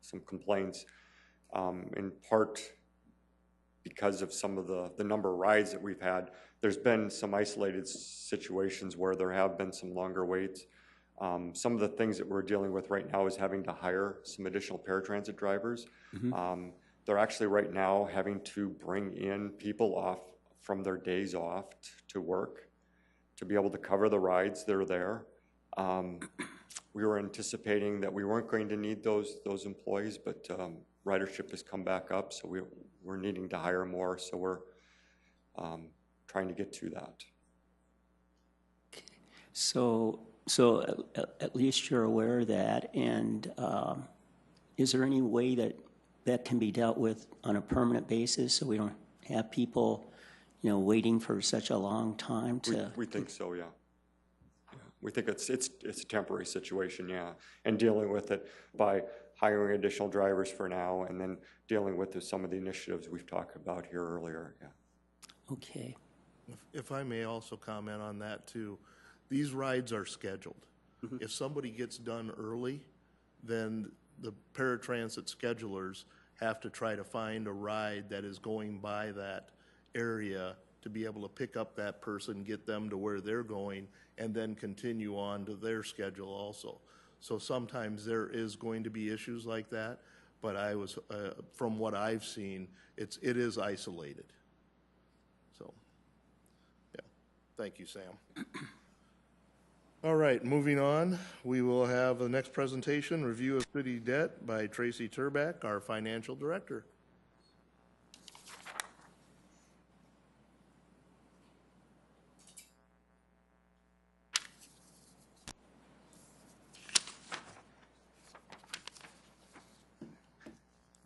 Speaker 15: some complaints, in part because of some of the number of rides that we've had. There's been some isolated situations where there have been some longer waits. Some of the things that we're dealing with right now is having to hire some additional paratransit drivers. Mm-hmm. They're actually right now having to bring in people off from their days off to work to be able to cover the rides that are there. We were anticipating that we weren't going to need those employees, but ridership has come back up, so we're needing to hire more, so we're trying to get to that.
Speaker 4: So at least you're aware of that, and is there any way that can be dealt with on a permanent basis so we don't have people, waiting for such a long time to?
Speaker 15: We think so, yeah. We think it's a temporary situation, yeah, and dealing with it by hiring additional drivers for now, and then dealing with some of the initiatives we've talked about here earlier, yeah.
Speaker 4: Okay.
Speaker 2: If I may also comment on that too, these rides are scheduled. Mm-hmm. If somebody gets done early, then the paratransit schedulers have to try to find a ride that is going by that area to be able to pick up that person, get them to where they're going, and then continue on to their schedule also. So sometimes there is going to be issues like that, but from what I've seen, it is isolated. So, yeah, thank you, Sam. All right, moving on, we will have the next presentation, Review of City Debt by Tracy Turback, our Financial Director.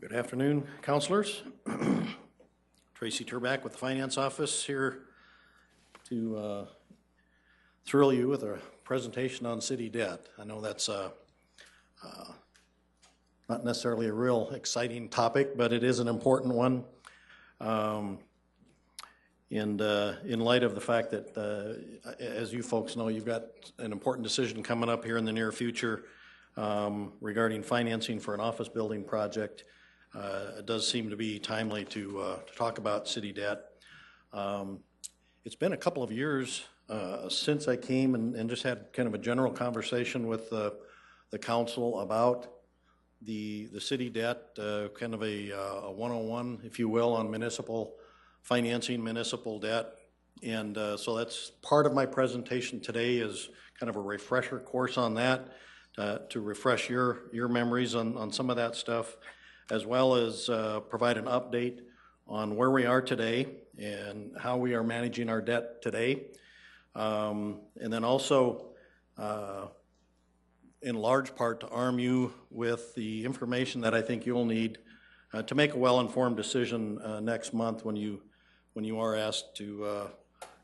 Speaker 17: Good afternoon, councilors. Tracy Turback with the Finance Office here to thrill you with a presentation on city debt. I know that's not necessarily a real exciting topic, but it is an important one. And in light of the fact that, as you folks know, you've got an important decision coming up here in the near future regarding financing for an office building project. It does seem to be timely to talk about city debt. It's been a couple of years since I came and just had kind of a general conversation with the council about the city debt, kind of a 101, if you will, on municipal financing, municipal debt. And so that's part of my presentation today is kind of a refresher course on that to refresh your memories on some of that stuff, as well as provide an update on where we are today and how we are managing our debt today. And then also, in large part, to arm you with the information that I think you'll need to make a well-informed decision next month when you are asked to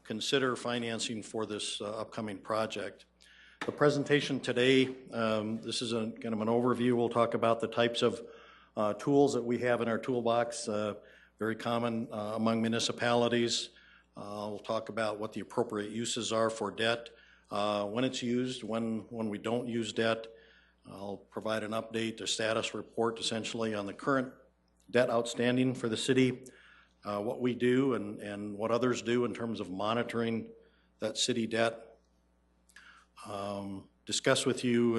Speaker 17: consider financing for this upcoming project. The presentation today, this is kind of an overview. We'll talk about the types of tools that we have in our toolbox, very common among municipalities. We'll talk about what the appropriate uses are for debt, when it's used, when we don't use debt. I'll provide an update, a status report essentially on the current debt outstanding for the city, what we do and what others do in terms of monitoring that city debt. Discuss with you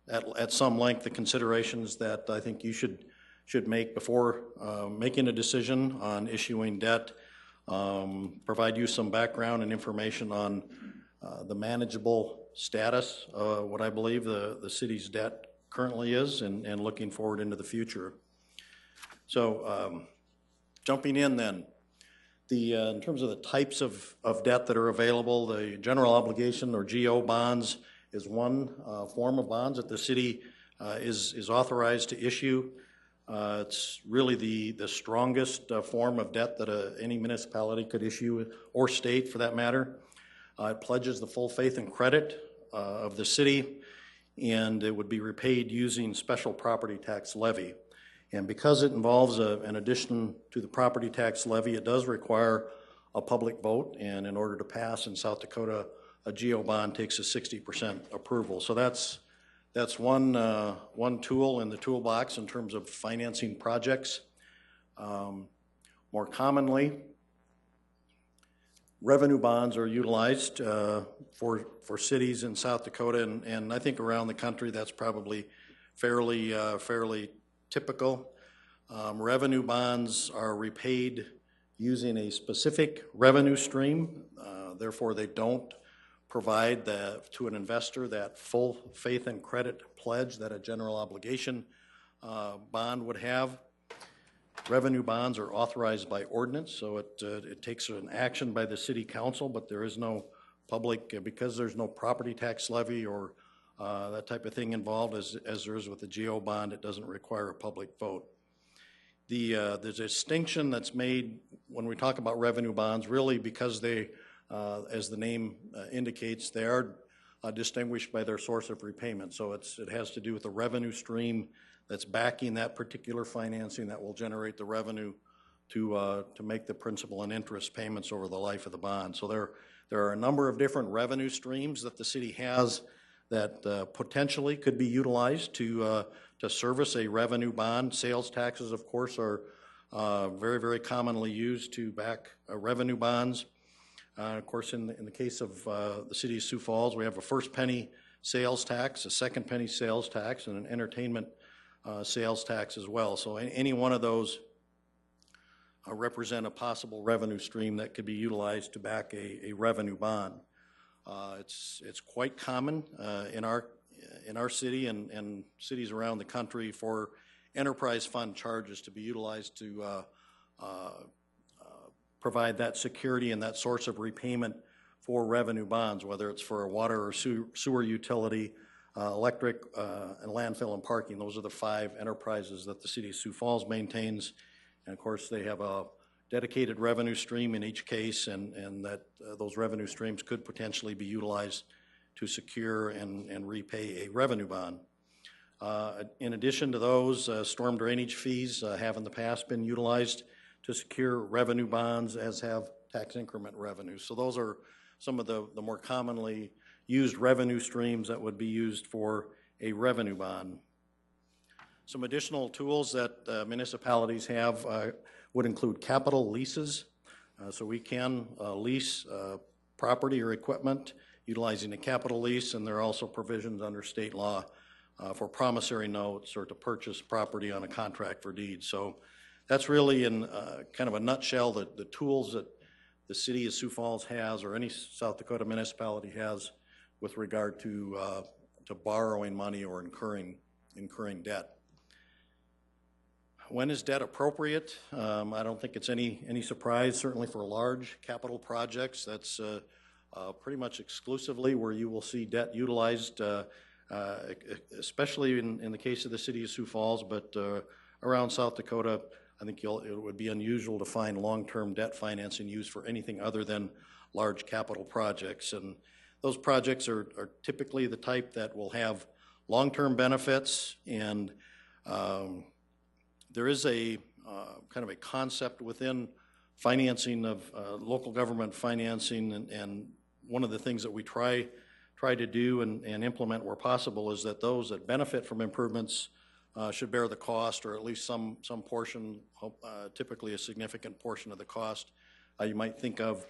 Speaker 17: at some length the considerations that I think you should make before making a decision on issuing debt. Provide you some background and information on the manageable status, what I believe the city's debt currently is, and looking forward into the future. So jumping in then, in terms of the types of debt that are available, the general obligation or GO bonds is one form of bonds that the city is authorized to issue. It's really the strongest form of debt that any municipality could issue, or state for that matter. It pledges the full faith and credit of the city, and it would be repaid using special property tax levy. And because it involves an addition to the property tax levy, it does require a public vote, and in order to pass in South Dakota, a GO bond takes a 60% approval. So that's one tool in the toolbox in terms of financing projects. More commonly, revenue bonds are utilized for cities in South Dakota, and I think around the country that's probably fairly typical. Revenue bonds are repaid using a specific revenue stream. Therefore, they don't provide to an investor that full faith and credit pledge that a general obligation bond would have. Revenue bonds are authorized by ordinance, so it takes an action by the city council, but there is no public, because there's no property tax levy or that type of thing involved as there is with the GO bond. It doesn't require a public vote. The distinction that's made when we talk about revenue bonds, really because they, as the name indicates, they are distinguished by their source of repayment. So it has to do with the revenue stream that's backing that particular financing that will generate the revenue to make the principal and interest payments over the life of the bond. So there are a number of different revenue streams that the city has that potentially could be utilized to service a revenue bond. Sales taxes, of course, are very commonly used to back revenue bonds. Of course, in the case of the city of Sioux Falls, we have a first penny sales tax, a second penny sales tax, and an entertainment sales tax as well. So any one of those represent a possible revenue stream that could be utilized to back a revenue bond. It's quite common in our city and cities around the country for enterprise fund charges to be utilized to provide that security and that source of repayment for revenue bonds, whether it's for a water or sewer utility, electric, and landfill and parking. Those are the 5 enterprises that the City of Sioux Falls maintains. And of course, they have a dedicated revenue stream in each case, and that those revenue streams could potentially be utilized to secure and repay a revenue bond. In addition to those, storm drainage fees have in the past been utilized to secure revenue bonds, as have tax increment revenues. So those are some of the more commonly used revenue streams that would be used for a revenue bond. Some additional tools that municipalities have would include capital leases. So we can lease property or equipment utilizing a capital lease, and there are also provisions under state law for promissory notes or to purchase property on a contract for deed. So that's really in kind of a nutshell the tools that the City of Sioux Falls has, or any South Dakota municipality has, with regard to borrowing money or incurring debt. When is debt appropriate? I don't think it's any surprise, certainly for large capital projects. That's pretty much exclusively where you will see debt utilized, especially in the case of the City of Sioux Falls, but around South Dakota, I think it would be unusual to find long-term debt financing used for anything other than large capital projects. And those projects are typically the type that will have long-term benefits, and there is a kind of a concept within financing of local government financing, and one of the things that we try to do and implement where possible is that those that benefit from improvements should bear the cost, or at least some portion, typically a significant portion of the cost. You might think of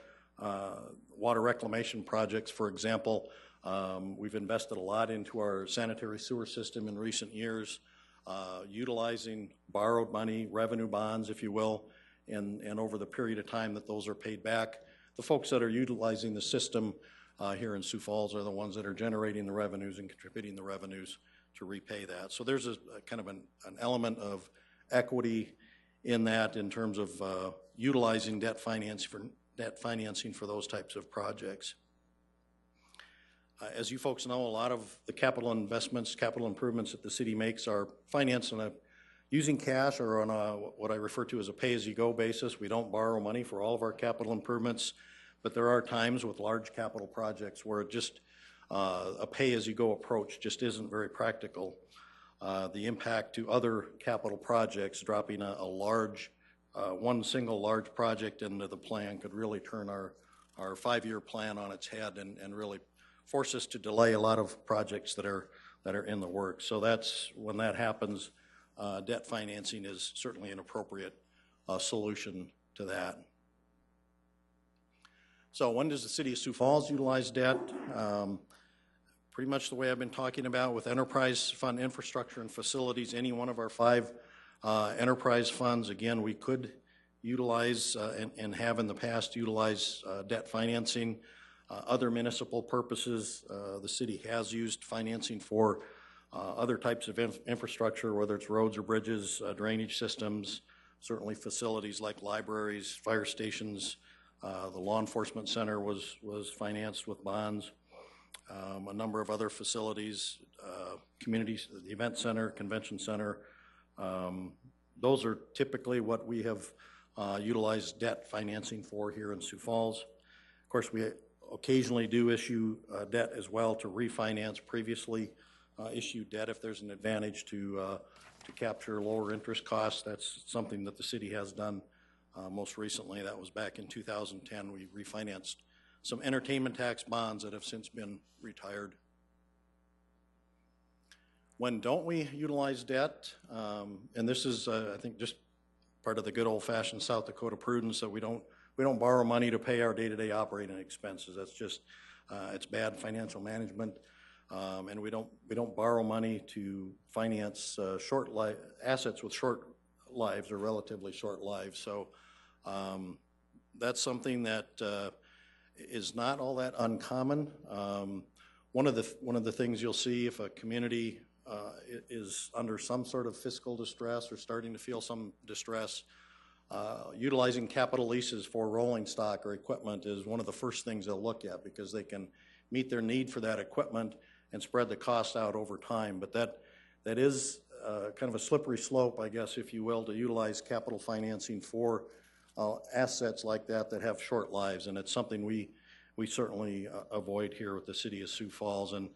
Speaker 17: water reclamation projects, for example. We've invested a lot into our sanitary sewer system in recent years, utilizing borrowed money, revenue bonds, if you will, and over the period of time that those are paid back, the folks that are utilizing the system here in Sioux Falls are the ones that are generating the revenues and contributing the revenues to repay that. So there's a kind of an element of equity in that in terms of utilizing debt financing for those types of projects. As you folks know, a lot of the capital investments, capital improvements that the city makes are financed using cash or on what I refer to as a pay-as-you-go basis. We don't borrow money for all of our capital improvements, but there are times with large capital projects where just a pay-as-you-go approach just isn't very practical. The impact to other capital projects, dropping one single large project into the plan could really turn our 5-year plan on its head and really force us to delay a lot of projects that are in the works. So that's when that happens. Debt financing is certainly an appropriate solution to that. So when does the City of Sioux Falls utilize debt? Pretty much the way I've been talking about with enterprise fund infrastructure and facilities. Any one of our 5 enterprise funds, again, we could utilize and have in the past utilized debt financing. Other municipal purposes, the city has used financing for other types of infrastructure, whether it's roads or bridges, drainage systems, certainly facilities like libraries, fire stations. The law enforcement center was financed with bonds. A number of other facilities, communities, the event center, convention center. Those are typically what we have utilized debt financing for here in Sioux Falls. Of course, we occasionally do issue debt as well to refinance previously issued debt if there's an advantage to capture lower interest costs. That's something that the city has done most recently. That was back in 2010. We refinanced some entertainment tax bonds that have since been retired. When don't we utilize debt? And this is, I think, just part of the good old-fashioned South Dakota prudence that we don't borrow money to pay our day-to-day operating expenses. That's just, it's bad financial management. and we don't borrow money to finance assets with short lives or relatively short lives. So that's something that is not all that uncommon. One of the things you'll see if a community is under some sort of fiscal distress or starting to feel some distress, utilizing capital leases for rolling stock or equipment is one of the first things they'll look at, because they can meet their need for that equipment and spread the cost out over time. But that is kind of a slippery slope, I guess, if you will, to utilize capital financing for assets like that have short lives, and it's something we certainly avoid here with the City of Sioux Falls. And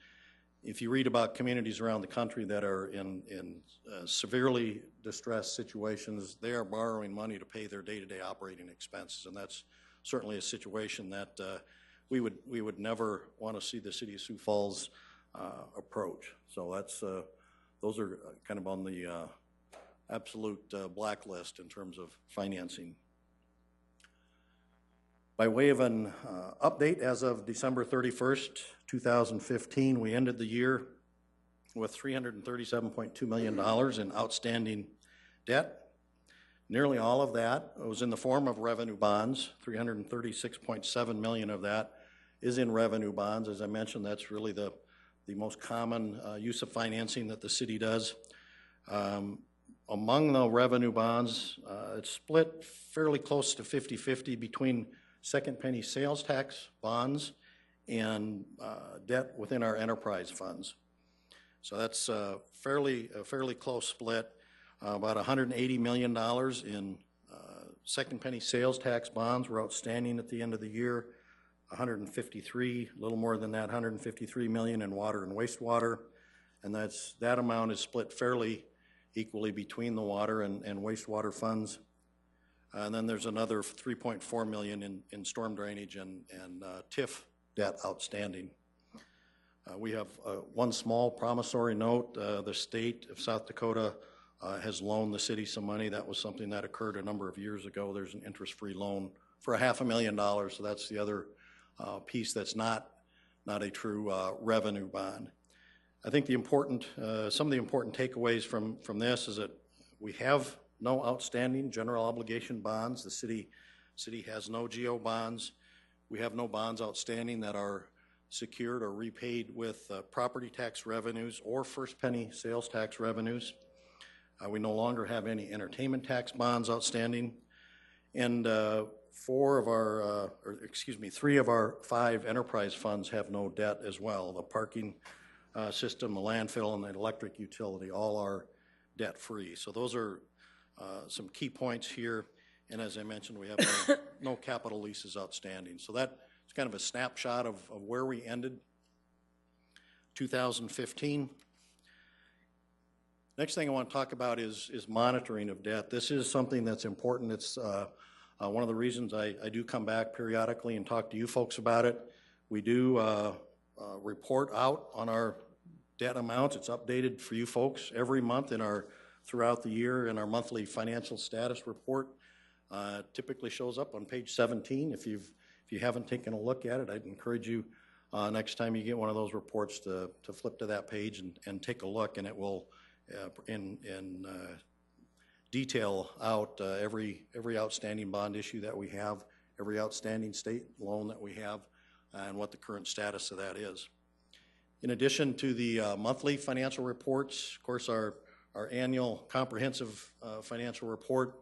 Speaker 17: if you read about communities around the country that are in severely distressed situations, they are borrowing money to pay their day-to-day operating expenses, and that's certainly a situation that we would never want to see the City of Sioux Falls approach. So that's those are kind of on the absolute blacklist in terms of financing. By way of an update, as of December 31st, 2015, we ended the year with $337.2 million in outstanding debt. Nearly all of that was in the form of revenue bonds. $336.7 million of that is in revenue bonds. As I mentioned, that's really the most common use of financing that the city does. Among the revenue bonds, it's split fairly close to 50-50 between second penny sales tax bonds and debt within our enterprise funds. So that's a fairly close split. About $180 million in second penny sales tax bonds were outstanding at the end of the year. A little more than that, $153 million in water and wastewater, and that amount is split fairly equally between the water and wastewater funds. And then there's another $3.4 million in storm drainage and TIF debt outstanding. We have one small promissory note. The state of South Dakota has loaned the city some money. That was something that occurred a number of years ago. There's an interest-free loan for $500,000, so that's the other piece that's not a true revenue bond. I think some of the important takeaways from this is that we have no outstanding general obligation bonds. The city has no GO bonds. We have no bonds outstanding that are secured or repaid with property tax revenues or first penny sales tax revenues. We no longer have any entertainment tax bonds outstanding. And three of our 5 enterprise funds have no debt as well. The parking system, the landfill, and the electric utility all are debt-free. So those are some key points here. And as I mentioned, we have no capital leases outstanding. So that's kind of a snapshot of where we ended 2015. Next thing I want to talk about is monitoring of debt. This is something that's important. It's one of the reasons I do come back periodically and talk to you folks about it. We do report out on our debt amounts. It's updated for you folks every month throughout the year in our monthly financial status report. Typically shows up on page 17. If you haven't taken a look at it, I'd encourage you next time you get one of those reports to flip to that page and take a look, and it will in detail out every outstanding bond issue that we have, every outstanding state loan that we have, and what the current status of that is. In addition to the monthly financial reports, of course, our annual comprehensive financial report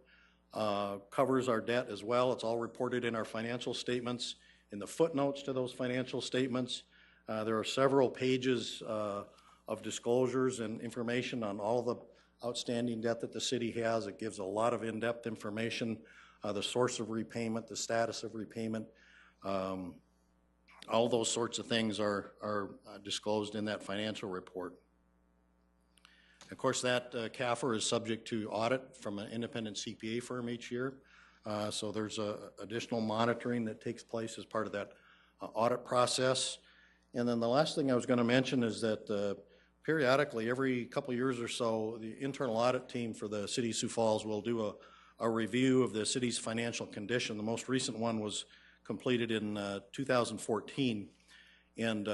Speaker 17: covers our debt as well. It's all reported in our financial statements. In the footnotes to those financial statements, there are several pages of disclosures and information on all the outstanding debt that the city has. It gives a lot of in-depth information, the source of repayment, the status of repayment. All those sorts of things are disclosed in that financial report. Of course, that CAFR is subject to audit from an independent CPA firm each year. So there's additional monitoring that takes place as part of that audit process. And then the last thing I was going to mention is that periodically, every couple years or so, the internal audit team for the City of Sioux Falls will do a review of the city's financial condition. The most recent one was completed in 2014. And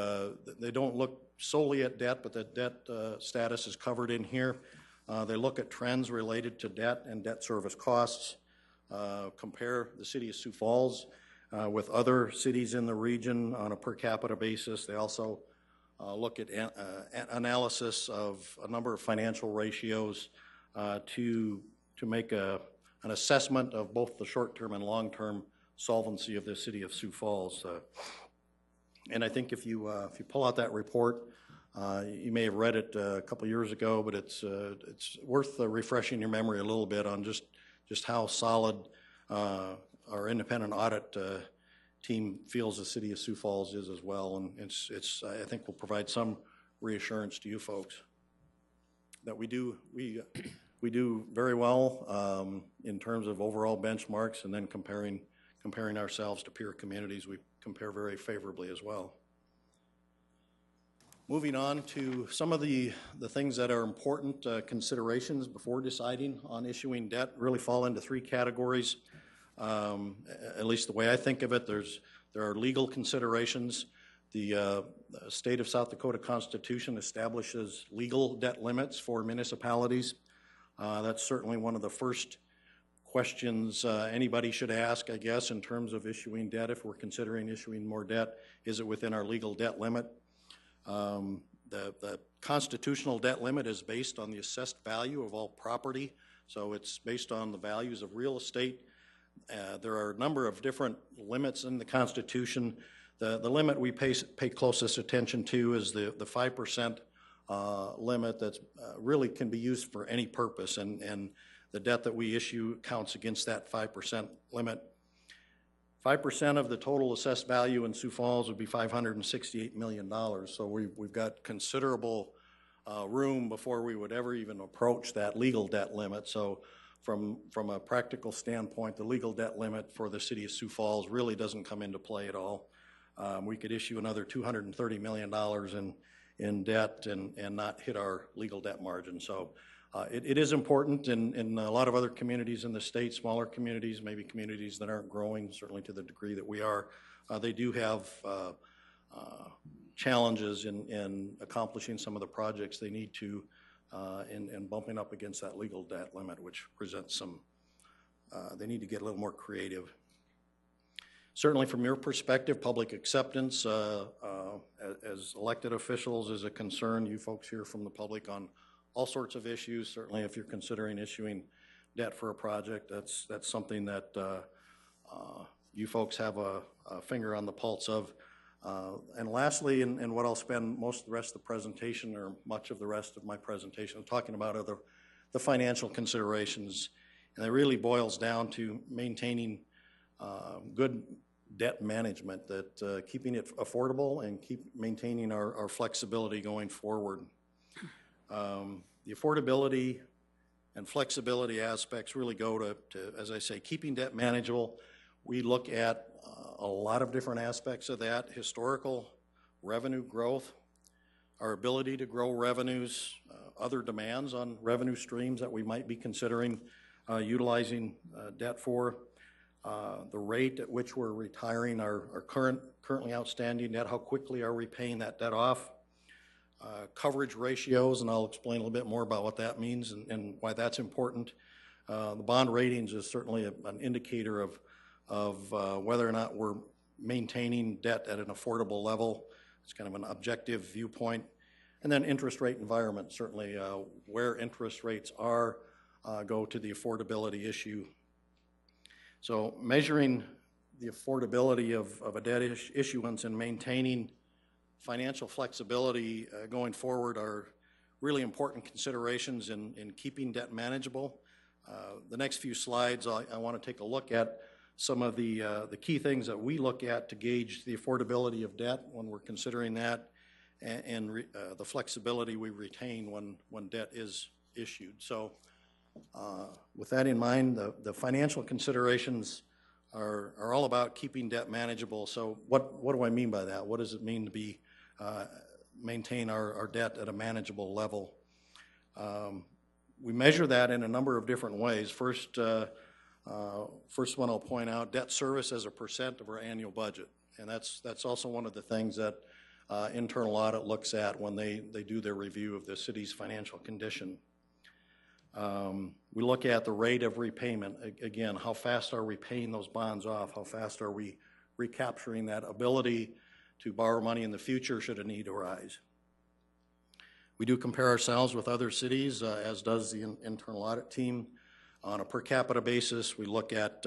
Speaker 17: they don't look solely at debt, but that debt status is covered in here. They look at trends related to debt and debt service costs, compare the city of Sioux Falls with other cities in the region on a per capita basis. They also look at analysis of a number of financial ratios to make an assessment of both the short-term and long-term solvency of the city of Sioux Falls. And I think if you pull out that report, you may have read it a couple years ago, but it's worth refreshing your memory a little bit on just how solid our independent audit team feels the city of Sioux Falls is as well, and it's I think will provide some reassurance to you folks that we do very well in terms of overall benchmarks, and then comparing ourselves to peer communities, we compare very favorably as well. Moving on to some of the things that are important considerations before deciding on issuing debt really fall into three categories. At least the way I think of it, there are legal considerations. The state of South Dakota Constitution establishes legal debt limits for municipalities. That's certainly one of the first questions anybody should ask, I guess, in terms of issuing debt. If we're considering issuing more debt, is it within our legal debt limit? The constitutional debt limit is based on the assessed value of all property, so it's based on the values of real estate. There are a number of different limits in the Constitution. The limit we pay closest attention to is the 5% limit that really can be used for any purpose, and the debt that we issue counts against that 5% limit. 5% of the total assessed value in Sioux Falls would be $568 million, so we've got considerable room before we would ever even approach that legal debt limit. So from a practical standpoint, the legal debt limit for the city of Sioux Falls really doesn't come into play at all. We could issue another $230 million in debt and not hit our legal debt margin. So it is important in a lot of other communities in the state, smaller communities, maybe communities that aren't growing, certainly to the degree that we are. They do have challenges in accomplishing some of the projects they need to in bumping up against that legal debt limit, which presents some, they need to get a little more creative. Certainly from your perspective, public acceptance as elected officials is a concern. You folks hear from the public on all sorts of issues. Certainly if you're considering issuing debt for a project, that's something that you folks have a finger on the pulse of. And lastly, and what I'll spend most of the rest of the presentation, or much of the rest of my presentation, talking about are the financial considerations. And it really boils down to maintaining good debt management, that keeping it affordable and maintaining our flexibility going forward. The affordability and flexibility aspects really go to, as I say, keeping debt manageable. We look at a lot of different aspects of that: historical revenue growth, our ability to grow revenues, other demands on revenue streams that we might be considering utilizing debt for, the rate at which we're retiring our currently outstanding debt, how quickly are we paying that debt off, coverage ratios, and I'll explain a little bit more about what that means and why that's important. The bond ratings is certainly an indicator of whether or not we're maintaining debt at an affordable level. It's kind of an objective viewpoint. And then interest rate environment, certainly where interest rates are go to the affordability issue. So measuring the affordability of a debt issuance and maintaining financial flexibility going forward are really important considerations in keeping debt manageable. The next few slides, I want to take a look at some of the key things that we look at to gauge the affordability of debt when we're considering that, and the flexibility we retain when debt is issued. So with that in mind, the financial considerations are all about keeping debt manageable. So what do I mean by that? What does it mean to maintain our debt at a manageable level? We measure that in a number of different ways. First one I'll point out, debt service as a percent of our annual budget. And that's also one of the things that internal audit looks at when they do their review of the city's financial condition. We look at the rate of repayment. Again, how fast are we paying those bonds off? How fast are we recapturing that ability to borrow money in the future should a need arise? We do compare ourselves with other cities, as does the internal audit team. On a per capita basis, we look at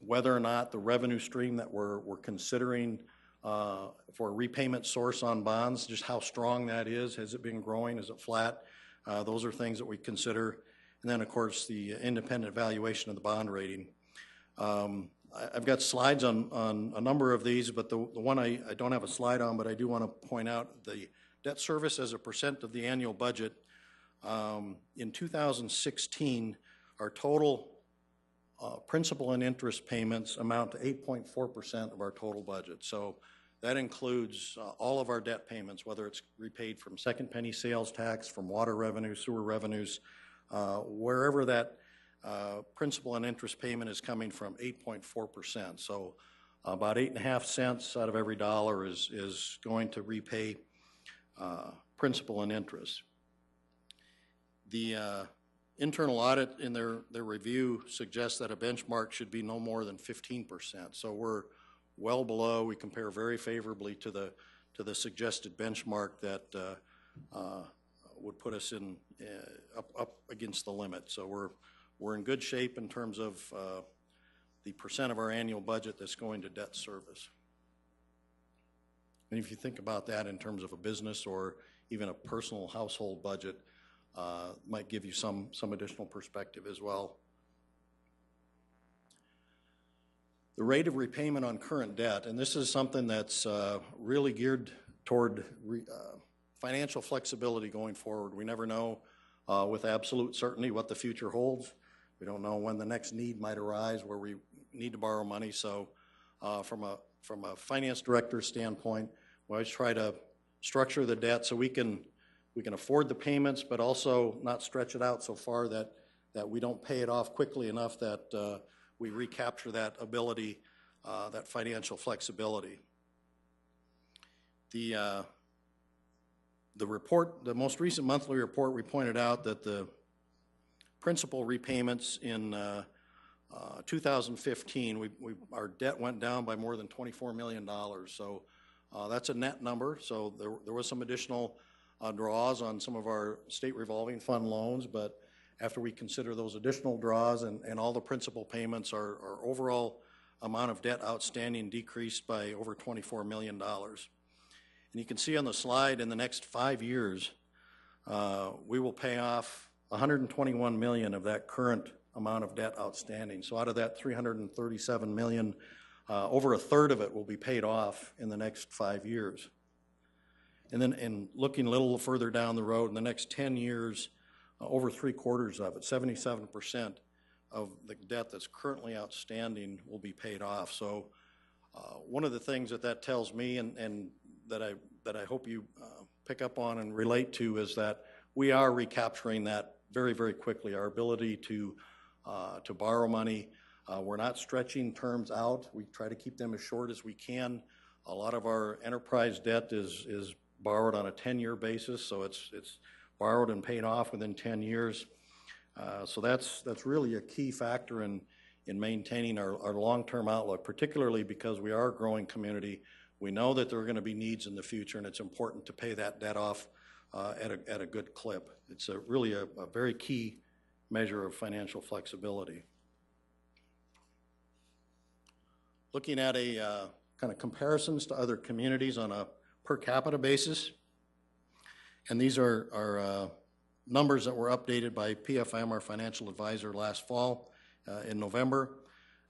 Speaker 17: whether or not the revenue stream that we're considering for a repayment source on bonds, just how strong that is. Has it been growing? Is it flat? Those are things that we consider. And then, of course, the independent evaluation of the bond rating. I've got slides on a number of these, but the one I don't have a slide on, but I do want to point out the debt service as a percent of the annual budget. In 2016, our total principal and interest payments amount to 8.4% of our total budget. So that includes all of our debt payments, whether it's repaid from second penny sales tax, from water revenue, sewer revenues, wherever that principal and interest payment is coming from, 8.4%. So about 8.5 cents out of every dollar is going to repay principal and interest. The internal audit in their review suggests that a benchmark should be no more than 15%. So we're well below. We compare very favorably to the suggested benchmark that would put us in up against the limit. So we're in good shape in terms of the percent of our annual budget that's going to debt service. And if you think about that in terms of a business or even a personal household budget, might give you some additional perspective as well. The rate of repayment on current debt, and this is something that's really geared toward financial flexibility going forward. We never know with absolute certainty what the future holds. We don't know when the next need might arise where we need to borrow money. So from a finance director's standpoint, we always try to structure the debt so we can afford the payments, but also not stretch it out so far that we don't pay it off quickly enough that we recapture that ability, that financial flexibility. The report, the most recent monthly report, we pointed out that the principal repayments in 2015, our debt went down by more than $24 million. So that's a net number. So there was some additional draws on some of our state revolving fund loans, but after we consider those additional draws and all the principal payments, our overall amount of debt outstanding decreased by over $24 million. And you can see on the slide in the next 5 years, we will pay off $121 million of that current amount of debt outstanding. So out of that $337 million, over a third of it will be paid off in the next 5 years. And then in looking a little further down the road, in the next 10 years, over 3/4 of it, 77% of the debt that's currently outstanding will be paid off. So one of the things that tells me and that I hope you pick up on and relate to is that we are recapturing that very, very quickly. Our ability to borrow money, we're not stretching terms out. We try to keep them as short as we can. A lot of our enterprise debt is borrowed on a 10-year basis, so it's borrowed and paid off within 10 years. So that's really a key factor in maintaining our long-term outlook, particularly because we are a growing community. We know that there are going to be needs in the future, and it's important to pay that debt off at a good clip. It's really a very key measure of financial flexibility. Looking at a kind of comparisons to other communities on a per capita basis, and these are numbers that were updated by PFM, our financial advisor, last fall in November.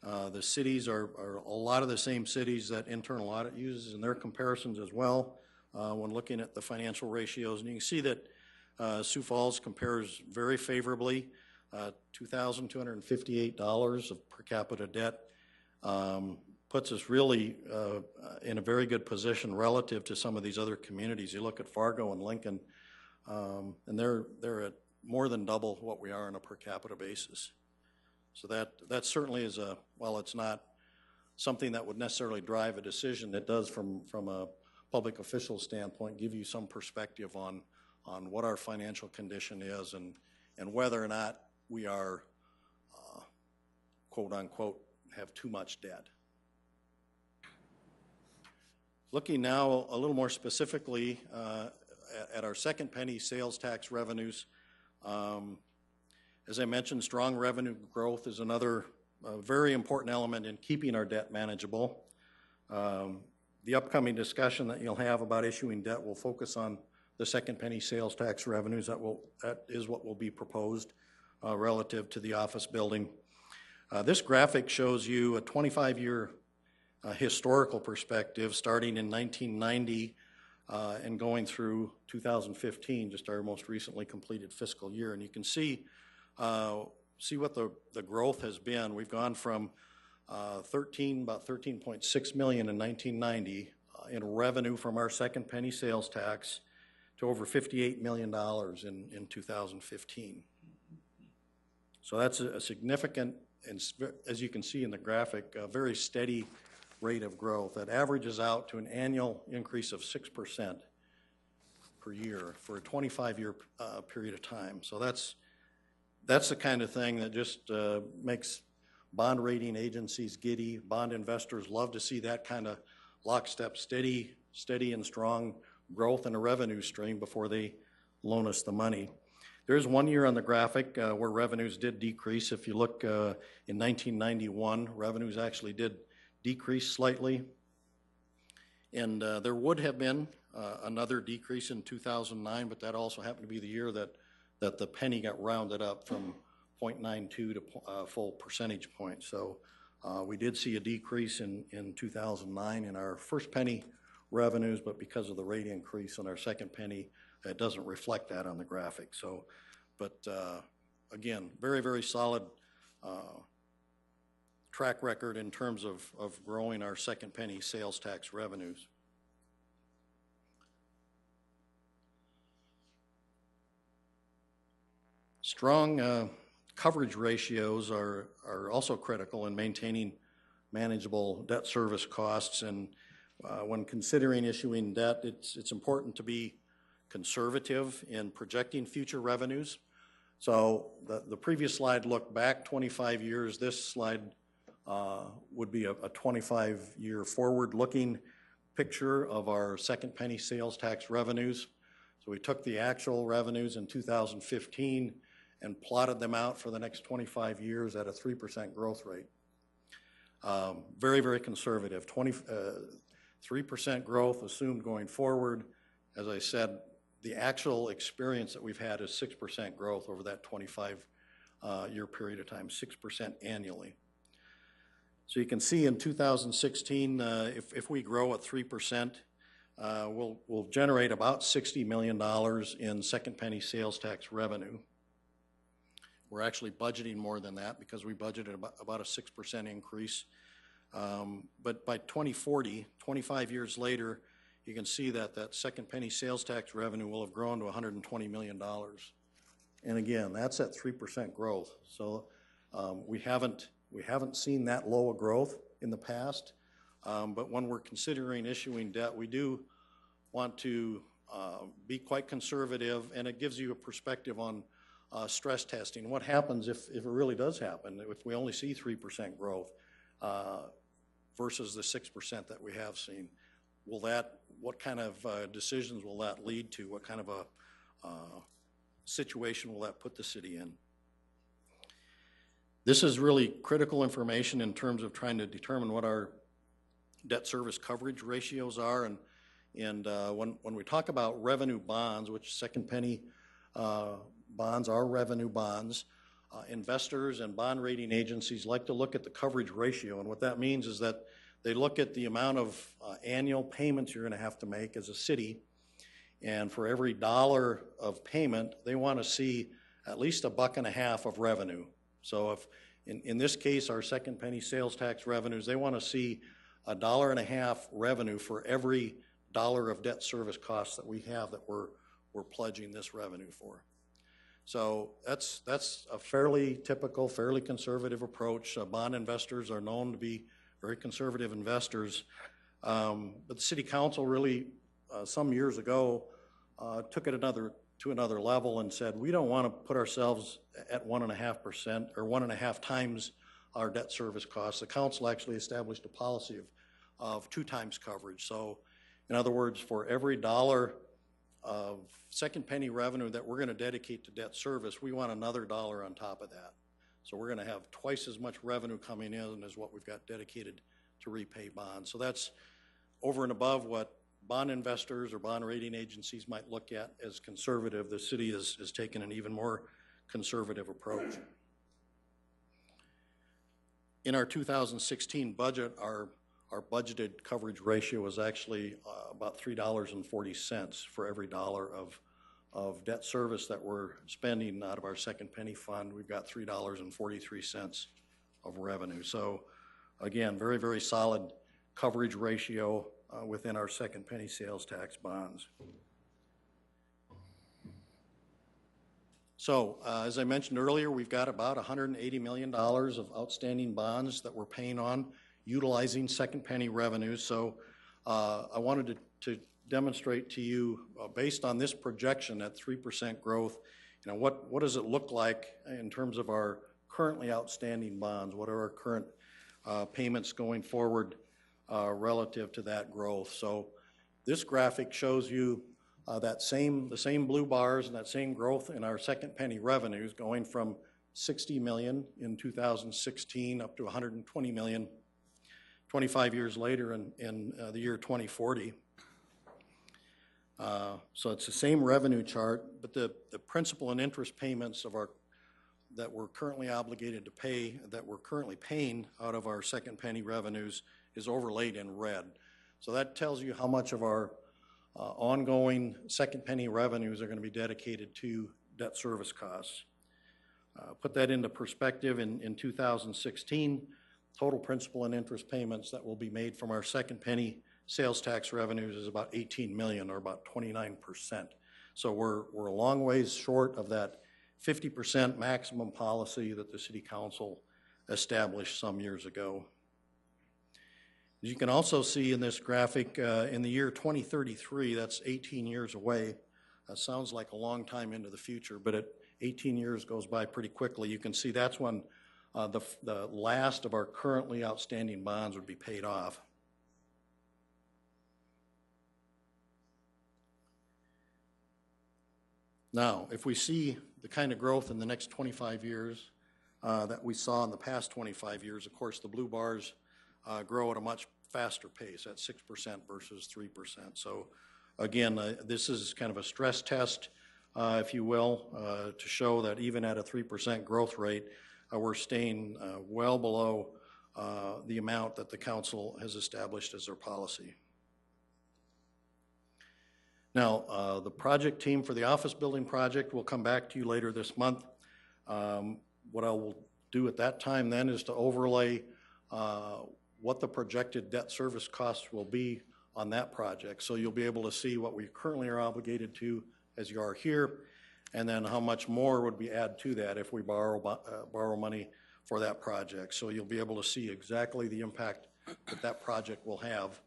Speaker 17: The cities are a lot of the same cities that internal audit uses in their comparisons as well when looking at the financial ratios. And you can see that Sioux Falls compares very favorably, $2,258 of per capita debt. Puts us really in a very good position relative to some of these other communities. You look at Fargo and Lincoln, and they're at more than double what we are on a per capita basis. So that certainly is while it's not something that would necessarily drive a decision. It does, from a public official standpoint, give you some perspective on what our financial condition is and whether or not we are, quote unquote, have too much debt. Looking now a little more specifically at our second penny sales tax revenues, as I mentioned, strong revenue growth is another very important element in keeping our debt manageable. The upcoming discussion that you'll have about issuing debt will focus on the second penny sales tax revenues. That is what will be proposed relative to the office building. This graphic shows you a 25-year historical perspective starting in 1990 and going through 2015, just our most recently completed fiscal year. And you can see what the growth has been. We've gone from about 13.6 million in 1990 in revenue from our second penny sales tax to over $58 million in 2015. So that's a significant, and as you can see in the graphic, a very steady rate of growth that averages out to an annual increase of 6% per year for a 25-year period of time. So that's the kind of thing that just makes bond rating agencies giddy. Bond investors love to see that kind of lockstep, steady and strong growth in a revenue stream before they loan us the money. There's 1 year on the graphic where revenues did decrease. If you look in 1991, revenues actually did decrease slightly. And there would have been another decrease in 2009, but that also happened to be the year that the penny got rounded up from 0.92 to a full percentage point. So we did see a decrease in 2009 in our first penny revenues, but because of the rate increase on our second penny, it doesn't reflect that on the graphic. So, but again, very, very solid track record in terms of growing our second penny sales tax revenues. Strong coverage ratios are also critical in maintaining manageable debt service costs, and when considering issuing debt, it's important to be conservative in projecting future revenues. So the previous slide looked back 25 years. This slide would be a 25-year forward-looking picture of our second penny sales tax revenues. So we took the actual revenues in 2015 and plotted them out for the next 25 years at a 3% growth rate. Very, very conservative. 3% growth assumed going forward. As I said, the actual experience that we've had is 6% growth over that 25-year period of time, 6% annually. So you can see in 2016, if we grow at 3%, we'll generate about $60 million in second penny sales tax revenue. We're actually budgeting more than that because we budgeted about a 6% increase. But by 2040, 25 years later, you can see that second penny sales tax revenue will have grown to $120 million. And again, that's at 3% growth. So we haven't seen that low a growth in the past. But when we're considering issuing debt, we do want to be quite conservative, and it gives you a perspective on stress testing. What happens if it really does happen, if we only see 3% growth versus the 6% that we have seen? What kind of decisions will that lead to? What kind of a situation will that put the city in? This is really critical information in terms of trying to determine what our debt service coverage ratios are. And when we talk about revenue bonds, which second penny bonds are revenue bonds, investors and bond rating agencies like to look at the coverage ratio. And what that means is that they look at the amount of annual payments you're going to have to make as a city. And for every dollar of payment, they want to see at least $1.50 of revenue. So if in this case, our second penny sales tax revenues, they want to see $1.50 revenue for every dollar of debt service costs that we have that we're pledging this revenue for. So that's a fairly typical, fairly conservative approach. Bond investors are known to be very conservative investors. But the city council really, some years ago, took it to another level and said, we don't want to put ourselves at 1.5% or 1.5 times our debt service costs. The council actually established a policy of 2 times coverage. So in other words, for every dollar of second penny revenue that we're going to dedicate to debt service, we want another dollar on top of that. So we're going to have twice as much revenue coming in as what we've got dedicated to repay bonds. So that's over and above what bond investors or bond rating agencies might look at as conservative. The city has taken an even more conservative approach. In our 2016 budget, our budgeted coverage ratio was actually about $3.40 for every dollar of debt service that we're spending out of our second penny fund. We've got $3.43 of revenue. So again, very, very solid coverage ratio within our second penny sales tax bonds. So as I mentioned earlier, we've got about $180 million of outstanding bonds that we're paying on utilizing second penny revenues. So I wanted to demonstrate to you, based on this projection at 3% growth, you know, what does it look like in terms of our currently outstanding bonds? What are our current payments going forward relative to that growth? So this graphic shows you the same blue bars and that same growth in our second penny revenues, going from 60 million in 2016 up to 120 million 25 years later in the year 2040. So it's the same revenue chart, but the principal and interest payments that we're currently obligated to pay, that we're currently paying out of our second penny revenues, is overlaid in red. So that tells you how much of our ongoing second penny revenues are going to be dedicated to debt service costs. Put that into perspective, in 2016, total principal and interest payments that will be made from our second penny sales tax revenues is about 18 million, or about 29%. So we're a long ways short of that 50% maximum policy that the city council established some years ago. As you can also see in this graphic, in the year 2033, that's 18 years away. That sounds like a long time into the future, but 18 years goes by pretty quickly. You can see that's when the last of our currently outstanding bonds would be paid off. Now, if we see the kind of growth in the next 25 years that we saw in the past 25 years, of course, the blue bars grow at a much faster pace, at 6% versus 3%. So again, this is kind of a stress test, if you will, to show that even at a 3% growth rate, we're staying well below the amount that the council has established as their policy. Now, the project team for the office building project will come back to you later this month. What I will do at that time then is to overlay what the projected debt service costs will be on that project. So you'll be able to see what we currently are obligated to as you are here, and then how much more would we add to that if we borrow money for that project. So you'll be able to see exactly the impact that that project will have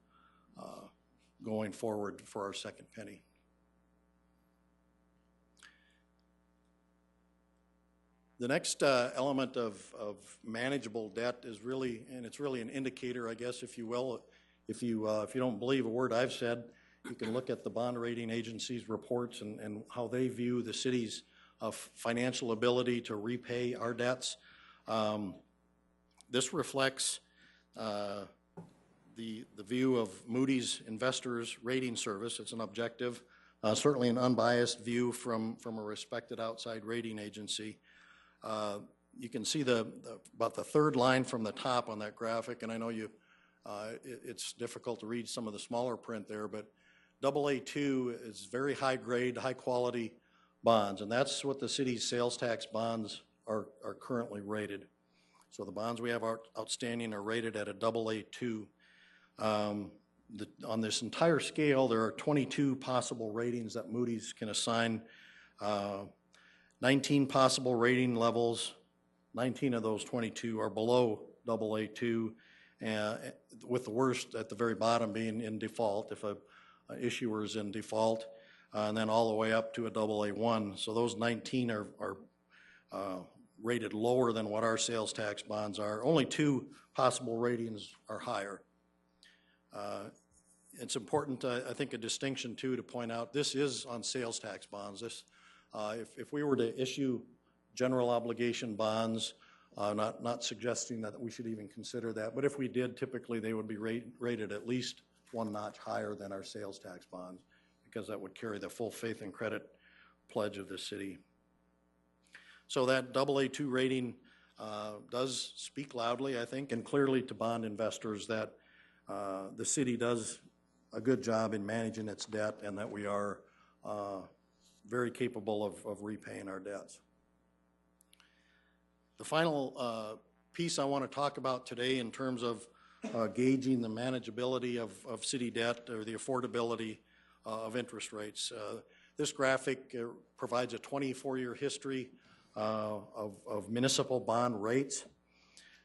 Speaker 17: going forward for our second penny. The next element of manageable debt is really, and it's really an indicator, I guess, if you will. If you don't believe a word I've said, you can look at the bond rating agencies' reports and how they view the city's financial ability to repay our debts. This reflects the view of Moody's Investors Rating Service. It's an objective, certainly an unbiased view from a respected outside rating agency. You can see about the third line from the top on that graphic, and I know it's difficult to read some of the smaller print there, but AA2 is very high grade, high quality bonds, and that's what the city's sales tax bonds are currently rated. So the bonds we have outstanding are rated at a AA2. On this entire scale, there are 22 possible ratings that Moody's can assign. 19 possible rating levels, 19 of those 22 are below AA2, with the worst at the very bottom being in default, if a issuer is in default, and then all the way up to a AA1. So those 19 are rated lower than what our sales tax bonds are. Only 2 possible ratings are higher. It's important, I think, a distinction too to point out, this is on sales tax bonds. This, if we were to issue general obligation bonds, not suggesting that we should even consider that, but if we did, typically they would be rated at least 1 notch higher than our sales tax bonds, because that would carry the full faith and credit pledge of the city. So that AA2 rating does speak loudly, I think, and clearly to bond investors that the city does a good job in managing its debt, and that we are very capable of repaying our debts. The final piece I want to talk about today in terms of gauging the manageability of city debt, or the affordability of interest rates. This graphic provides a 24-year history of municipal bond rates.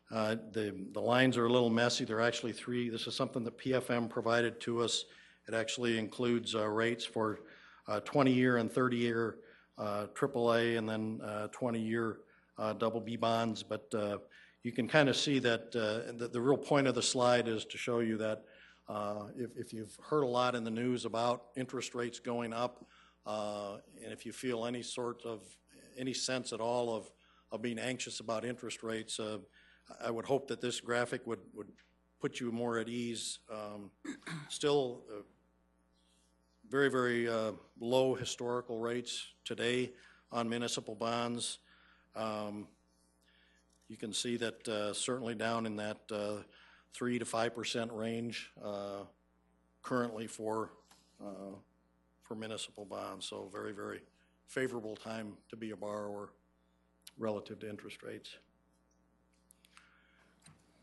Speaker 17: The lines are a little messy. They're actually 3. This is something that PFM provided to us. It actually includes rates for 20-year and 30-year AAA, and then 20-year BB bonds. But you can kind of see that the real point of the slide is to show you that if you've heard a lot in the news about interest rates going up, and if you feel any sense at all of being anxious about interest rates, I would hope that this graphic would put you more at ease. Still very, very low historical rates today on municipal bonds. You can see that certainly down in that 3 to 5% range currently for municipal bonds. So very, very favorable time to be a borrower relative to interest rates.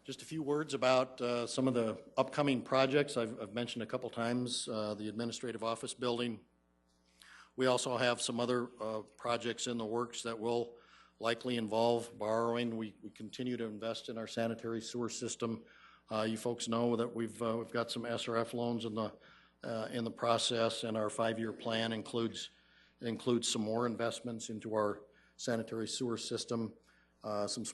Speaker 17: Just a few words about some of the upcoming projects. I've mentioned a couple times the administrative office building. We also have some other projects in the works that will likely involve borrowing. We continue to invest in our sanitary sewer system. You folks know that we've got some SRF loans in the process, and our 5-year plan includes some more investments into our sanitary sewer system, some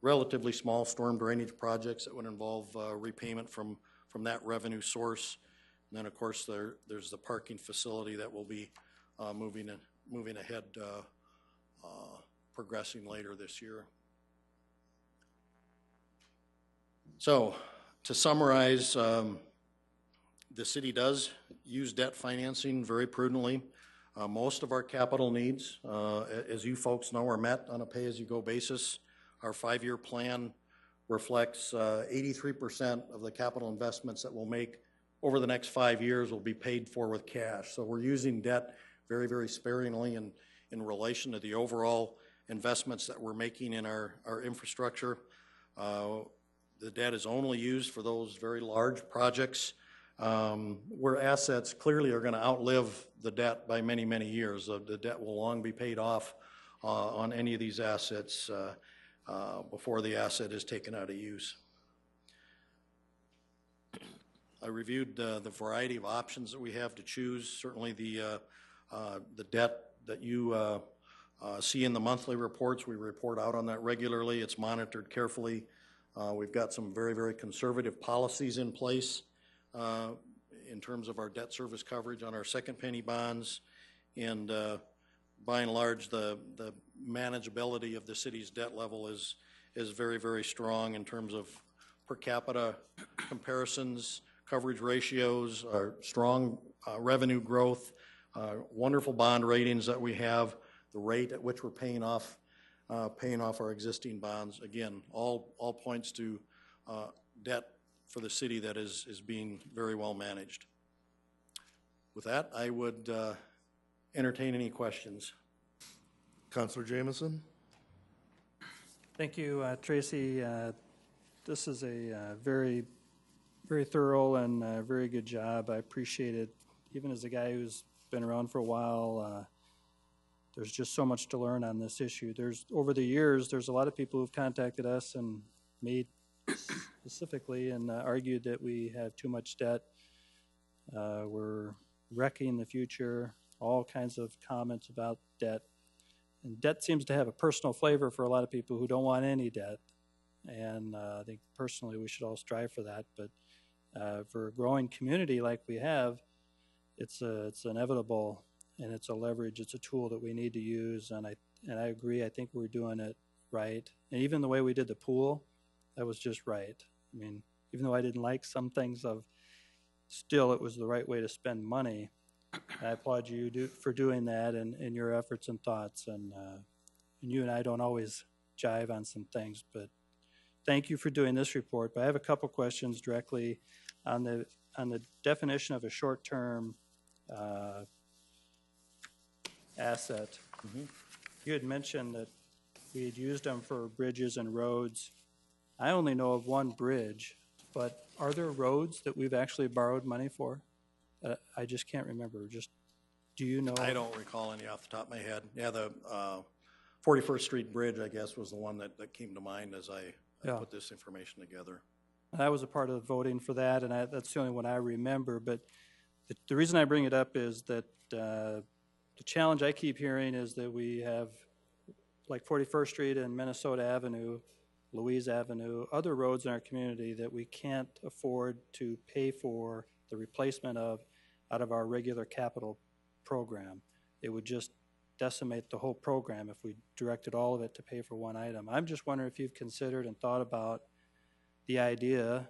Speaker 17: relatively small storm drainage projects that would involve repayment from that revenue source. And then, of course, there's the parking facility that will be moving ahead, progressing later this year. So, to summarize, the city does use debt financing very prudently. Most of our capital needs, as you folks know, are met on a pay-as-you-go basis. Our 5-year plan reflects 83% of the capital investments that we'll make over the next 5 years will be paid for with cash. So we're using debt very, very sparingly in relation to the overall investments that we're making in our infrastructure. The debt is only used for those very large projects where assets clearly are going to outlive the debt by many, many years. The debt will long be paid off on any of these assets before the asset is taken out of use. I reviewed the variety of options that we have to choose. Certainly the debt that you see in the monthly reports, we report out on that regularly. It's monitored carefully. We've got some very, very conservative policies in place in terms of our debt service coverage on our second penny bonds, and by and large the manageability of the city's debt level is very, very strong in terms of per capita comparisons, coverage ratios, our strong revenue growth, wonderful bond ratings that we have, the rate at which we're paying off our existing bonds. Again, all points to debt for the city that is being very well managed. With that, I would entertain any questions.
Speaker 2: Councilor Jamison.
Speaker 5: Thank you, Tracy. This is a very, very thorough and very good job. I appreciate it. Even as a guy who's been around for a while, there's just so much to learn on this issue. Over the years, there's a lot of people who've contacted us and made specifically and argued that we have too much debt. We're wrecking the future, all kinds of comments about debt. And debt seems to have a personal flavor for a lot of people who don't want any debt. And I think personally we should all strive for that. But for a growing community like we have, it's inevitable, and it's a leverage. It's a tool that we need to use. And I agree. I think we're doing it right. And even the way we did the pool, that was just right. I mean, even though I didn't like some things still it was the right way to spend money. I applaud you for doing that and your efforts and thoughts. And you and I don't always jive on some things, but thank you for doing this report. But I have a couple questions directly on the definition of a short-term asset.
Speaker 17: Mm-hmm.
Speaker 5: You had mentioned that we had used them for bridges and roads. I only know of one bridge, but are there roads that we've actually borrowed money for? I just can't remember. Do you know?
Speaker 17: I don't recall any off the top of my head. Yeah, the 41st Street Bridge, I guess, was the one that came to mind as I put this information together.
Speaker 5: I was a part of voting for that, and that's the only one I remember. But the reason I bring it up is that the challenge I keep hearing is that we have, like 41st Street and Minnesota Avenue, Louise Avenue, other roads in our community that we can't afford to pay for the replacement of out of our regular capital program. It would just decimate the whole program if we directed all of it to pay for one item. I'm just wondering if you've considered and thought about the idea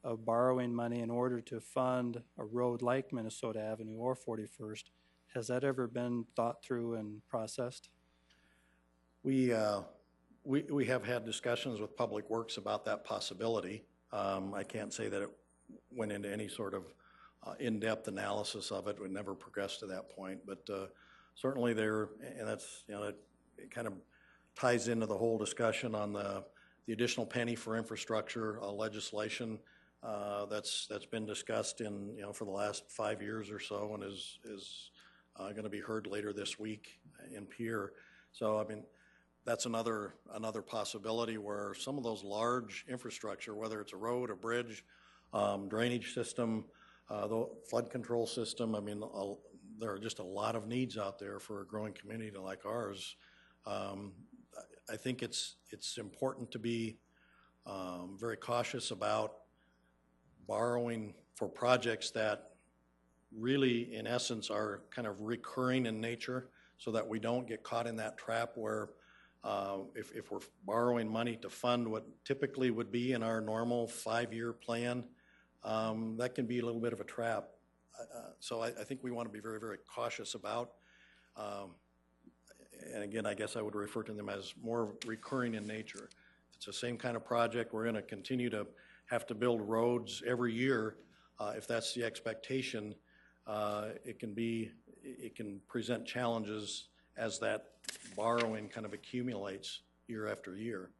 Speaker 5: of borrowing money in order to fund a road like Minnesota Avenue or 41st. Has that ever been thought through and processed?
Speaker 17: We have had discussions with Public Works about that possibility. I can't say that it went into any sort of in-depth analysis of it. We never progressed to that point, but certainly there, and that's, it kind of ties into the whole discussion on the additional penny for infrastructure legislation that's been discussed in, for the last 5 years or so, and is going to be heard later this week in Pierre. So, I mean, that's another possibility where some of those large infrastructure, whether it's a road, a bridge, drainage system, the flood control system, I mean, there are just a lot of needs out there for a growing community like ours. I think it's important to be very cautious about borrowing for projects that really, in essence, are kind of recurring in nature, so that we don't get caught in that trap where if we're borrowing money to fund what typically would be in our normal 5-year plan, that can be a little bit of a trap. So I think we want to be very, very cautious about, and again, I guess I would refer to them as more recurring in nature. If it's the same kind of project, we're going to continue to have to build roads every year. If that's the expectation, it can present challenges as that borrowing kind of accumulates year after year.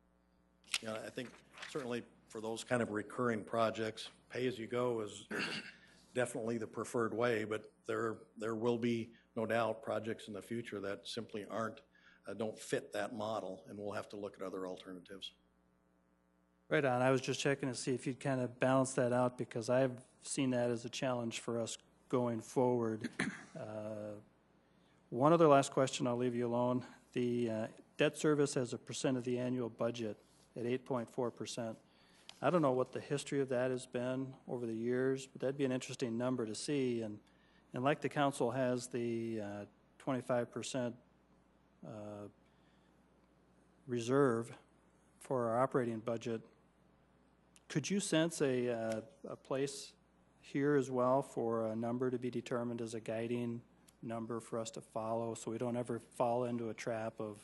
Speaker 17: I think certainly for those kind of recurring projects, pay-as-you-go is definitely the preferred way, but there will be, no doubt, projects in the future that simply don't fit that model, and we'll have to look at other alternatives.
Speaker 5: Right on. I was just checking to see if you'd kind of balance that out, because I've seen that as a challenge for us going forward. One other last question, I'll leave you alone. The debt service as a percent of the annual budget at 8.4%. I don't know what the history of that has been over the years, but that'd be an interesting number to see. And like the council has the 25% reserve for our operating budget, could you sense a place here as well for a number to be determined as a guiding number for us to follow, so we don't ever fall into a trap of,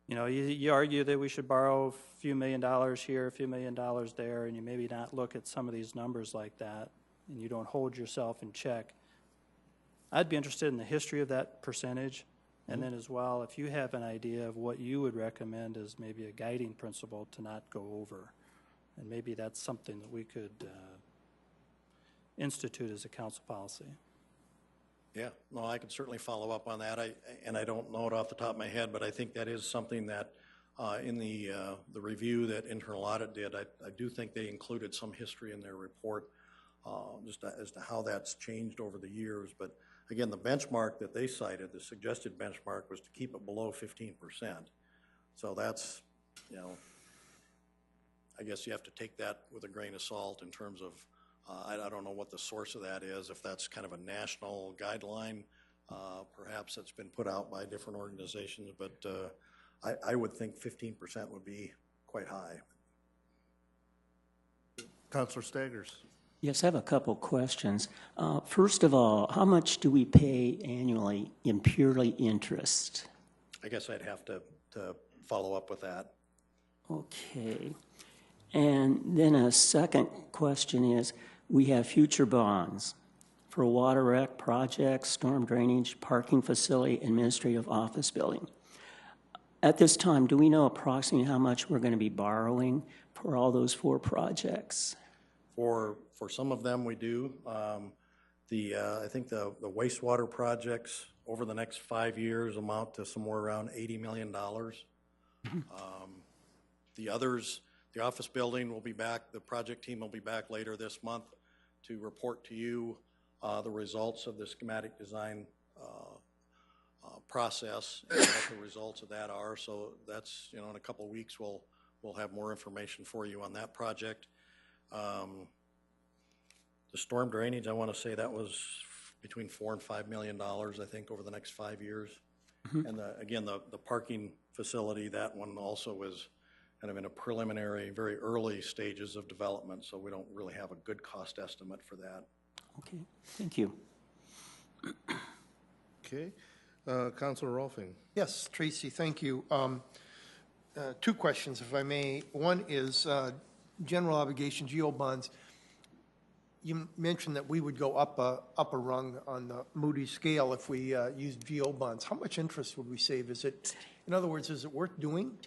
Speaker 5: you argue that we should borrow a few $1 million here, a few $1 million there, and you maybe not look at some of these numbers like that, and you don't hold yourself in check. I'd be interested in the history of that percentage, and then as well, if you have an idea of what you would recommend as maybe a guiding principle to not go over, and maybe that's something that we could institute as a council policy.
Speaker 17: Yeah, no, I could certainly follow up on that. I don't know it off the top of my head, but I think that is something that in the review that internal audit did, I do think they included some history in their report just as to how that's changed over the years. But again, the benchmark that they cited, the suggested benchmark, was to keep it below 15%. So that's, you know, I guess you have to take that with a grain of salt in terms of, I don't know what the source of that is, if that's kind of a national guideline, perhaps that's been put out by different organizations, but I would think 15% would be quite high.
Speaker 2: Councilor Staggers.
Speaker 4: Yes, I have a couple questions. First of all, how much do we pay annually in purely interest?
Speaker 17: I guess I'd have to follow up with that.
Speaker 4: Okay. And then a second question is, we have future bonds for water rec projects, storm drainage, parking facility, administrative office building. At this time, do we know approximately how much we're going to be borrowing for all those 4 projects?
Speaker 17: For some of them, we do. I think the wastewater projects over the next 5 years amount to somewhere around $80 million. The others, the office building will be back, the project team will be back later this month to report to you the results of the schematic design process and what the results of that are. So that's, you know, in a couple of weeks we'll have more information for you on that project. The storm drainage, I want to say that was between $4 and $5 million, I think, over the next 5 years. And again, the parking facility, that one also was kind of in a preliminary, very early stages of development, so we don't really have a good cost estimate for that.
Speaker 4: Okay, thank you.
Speaker 2: Okay. Councilor Rolfing.
Speaker 14: Yes, Tracy, thank you. 2 questions, if I may. One is general obligation GO bonds. You mentioned that we would go up a rung on the Moody scale if we used GO bonds. How much interest would we save? Is it, in other words, is it worth doing?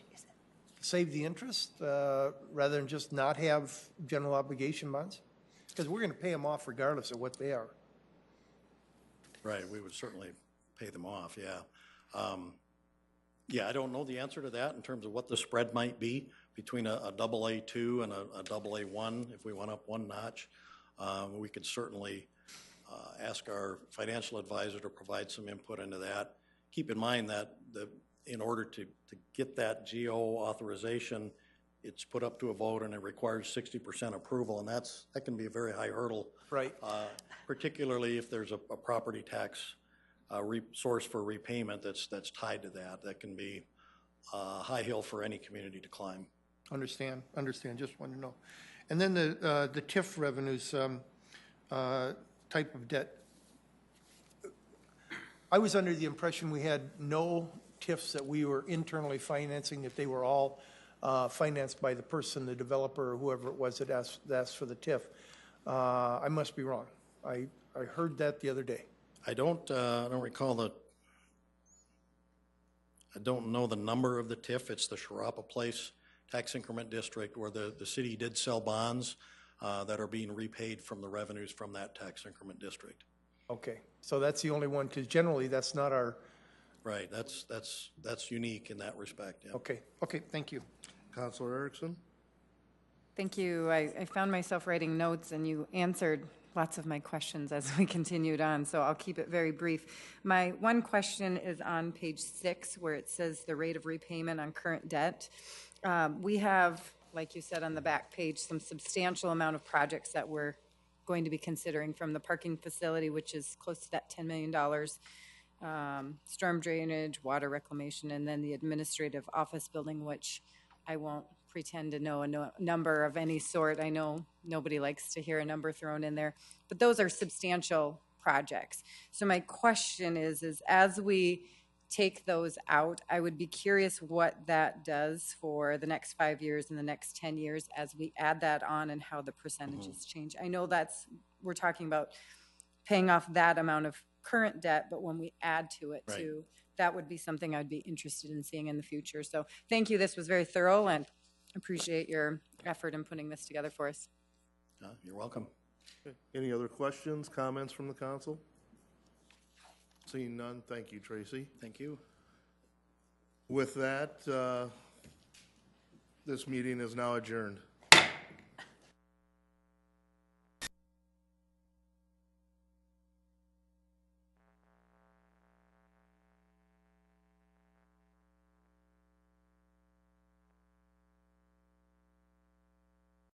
Speaker 14: Save the interest rather than just not have general obligation bonds? Because we're going to pay them off regardless of what they are.
Speaker 17: Right, we would certainly pay them off, yeah. Yeah, I don't know the answer to that in terms of what the spread might be between a AA2 and a AA1 if we went up 1 notch. We could certainly ask our financial advisor to provide some input into that. Keep in mind that in order to get that GO authorization, it's put up to a vote and it requires 60% approval, and that can be a very high hurdle.
Speaker 14: Right.
Speaker 17: Particularly if there's a property tax source for repayment that's tied to that. That can be a high hill for any community to climb.
Speaker 14: Understand, just want to know. And then the TIF revenues type of debt. I was under the impression we had no TIFs that we were internally financing, that they were all financed by the person, the developer, or whoever it was that asked for the TIF. I must be wrong. I heard that the other day.
Speaker 17: I don't recall I don't know the number of the TIF. It's the Sharapa Place tax increment district where the city did sell bonds that are being repaid from the revenues from that tax increment district.
Speaker 14: Okay, so that's the only one, because generally that's not our.
Speaker 17: Right, that's unique in that respect. Yeah.
Speaker 14: Okay, thank you.
Speaker 2: Councilor Erickson.
Speaker 7: Thank you. I found myself writing notes, and you answered lots of my questions as we continued on, so I'll keep it very brief. My one question is on page 6, where it says the rate of repayment on current debt. We have, like you said on the back page, some substantial amount of projects that we're going to be considering, from the parking facility, which is close to that $10 million, storm drainage, water reclamation, and then the administrative office building, which I won't pretend to know a number of any sort. I know nobody likes to hear a number thrown in there, but those are substantial projects. So my question is as we take those out, I would be curious what that does for the next 5 years and the next 10 years as we add that on, and how the percentages change. I know we're talking about paying off that amount of current debt, but when we add to it too, that would be something I'd be interested in seeing in the future. So thank you. This was very thorough, and appreciate your effort in putting this together for us.
Speaker 17: You're welcome.
Speaker 2: Okay. Any other questions, comments from the council? Seeing none, thank you, Tracy.
Speaker 17: Thank you.
Speaker 2: With that, This meeting is now adjourned.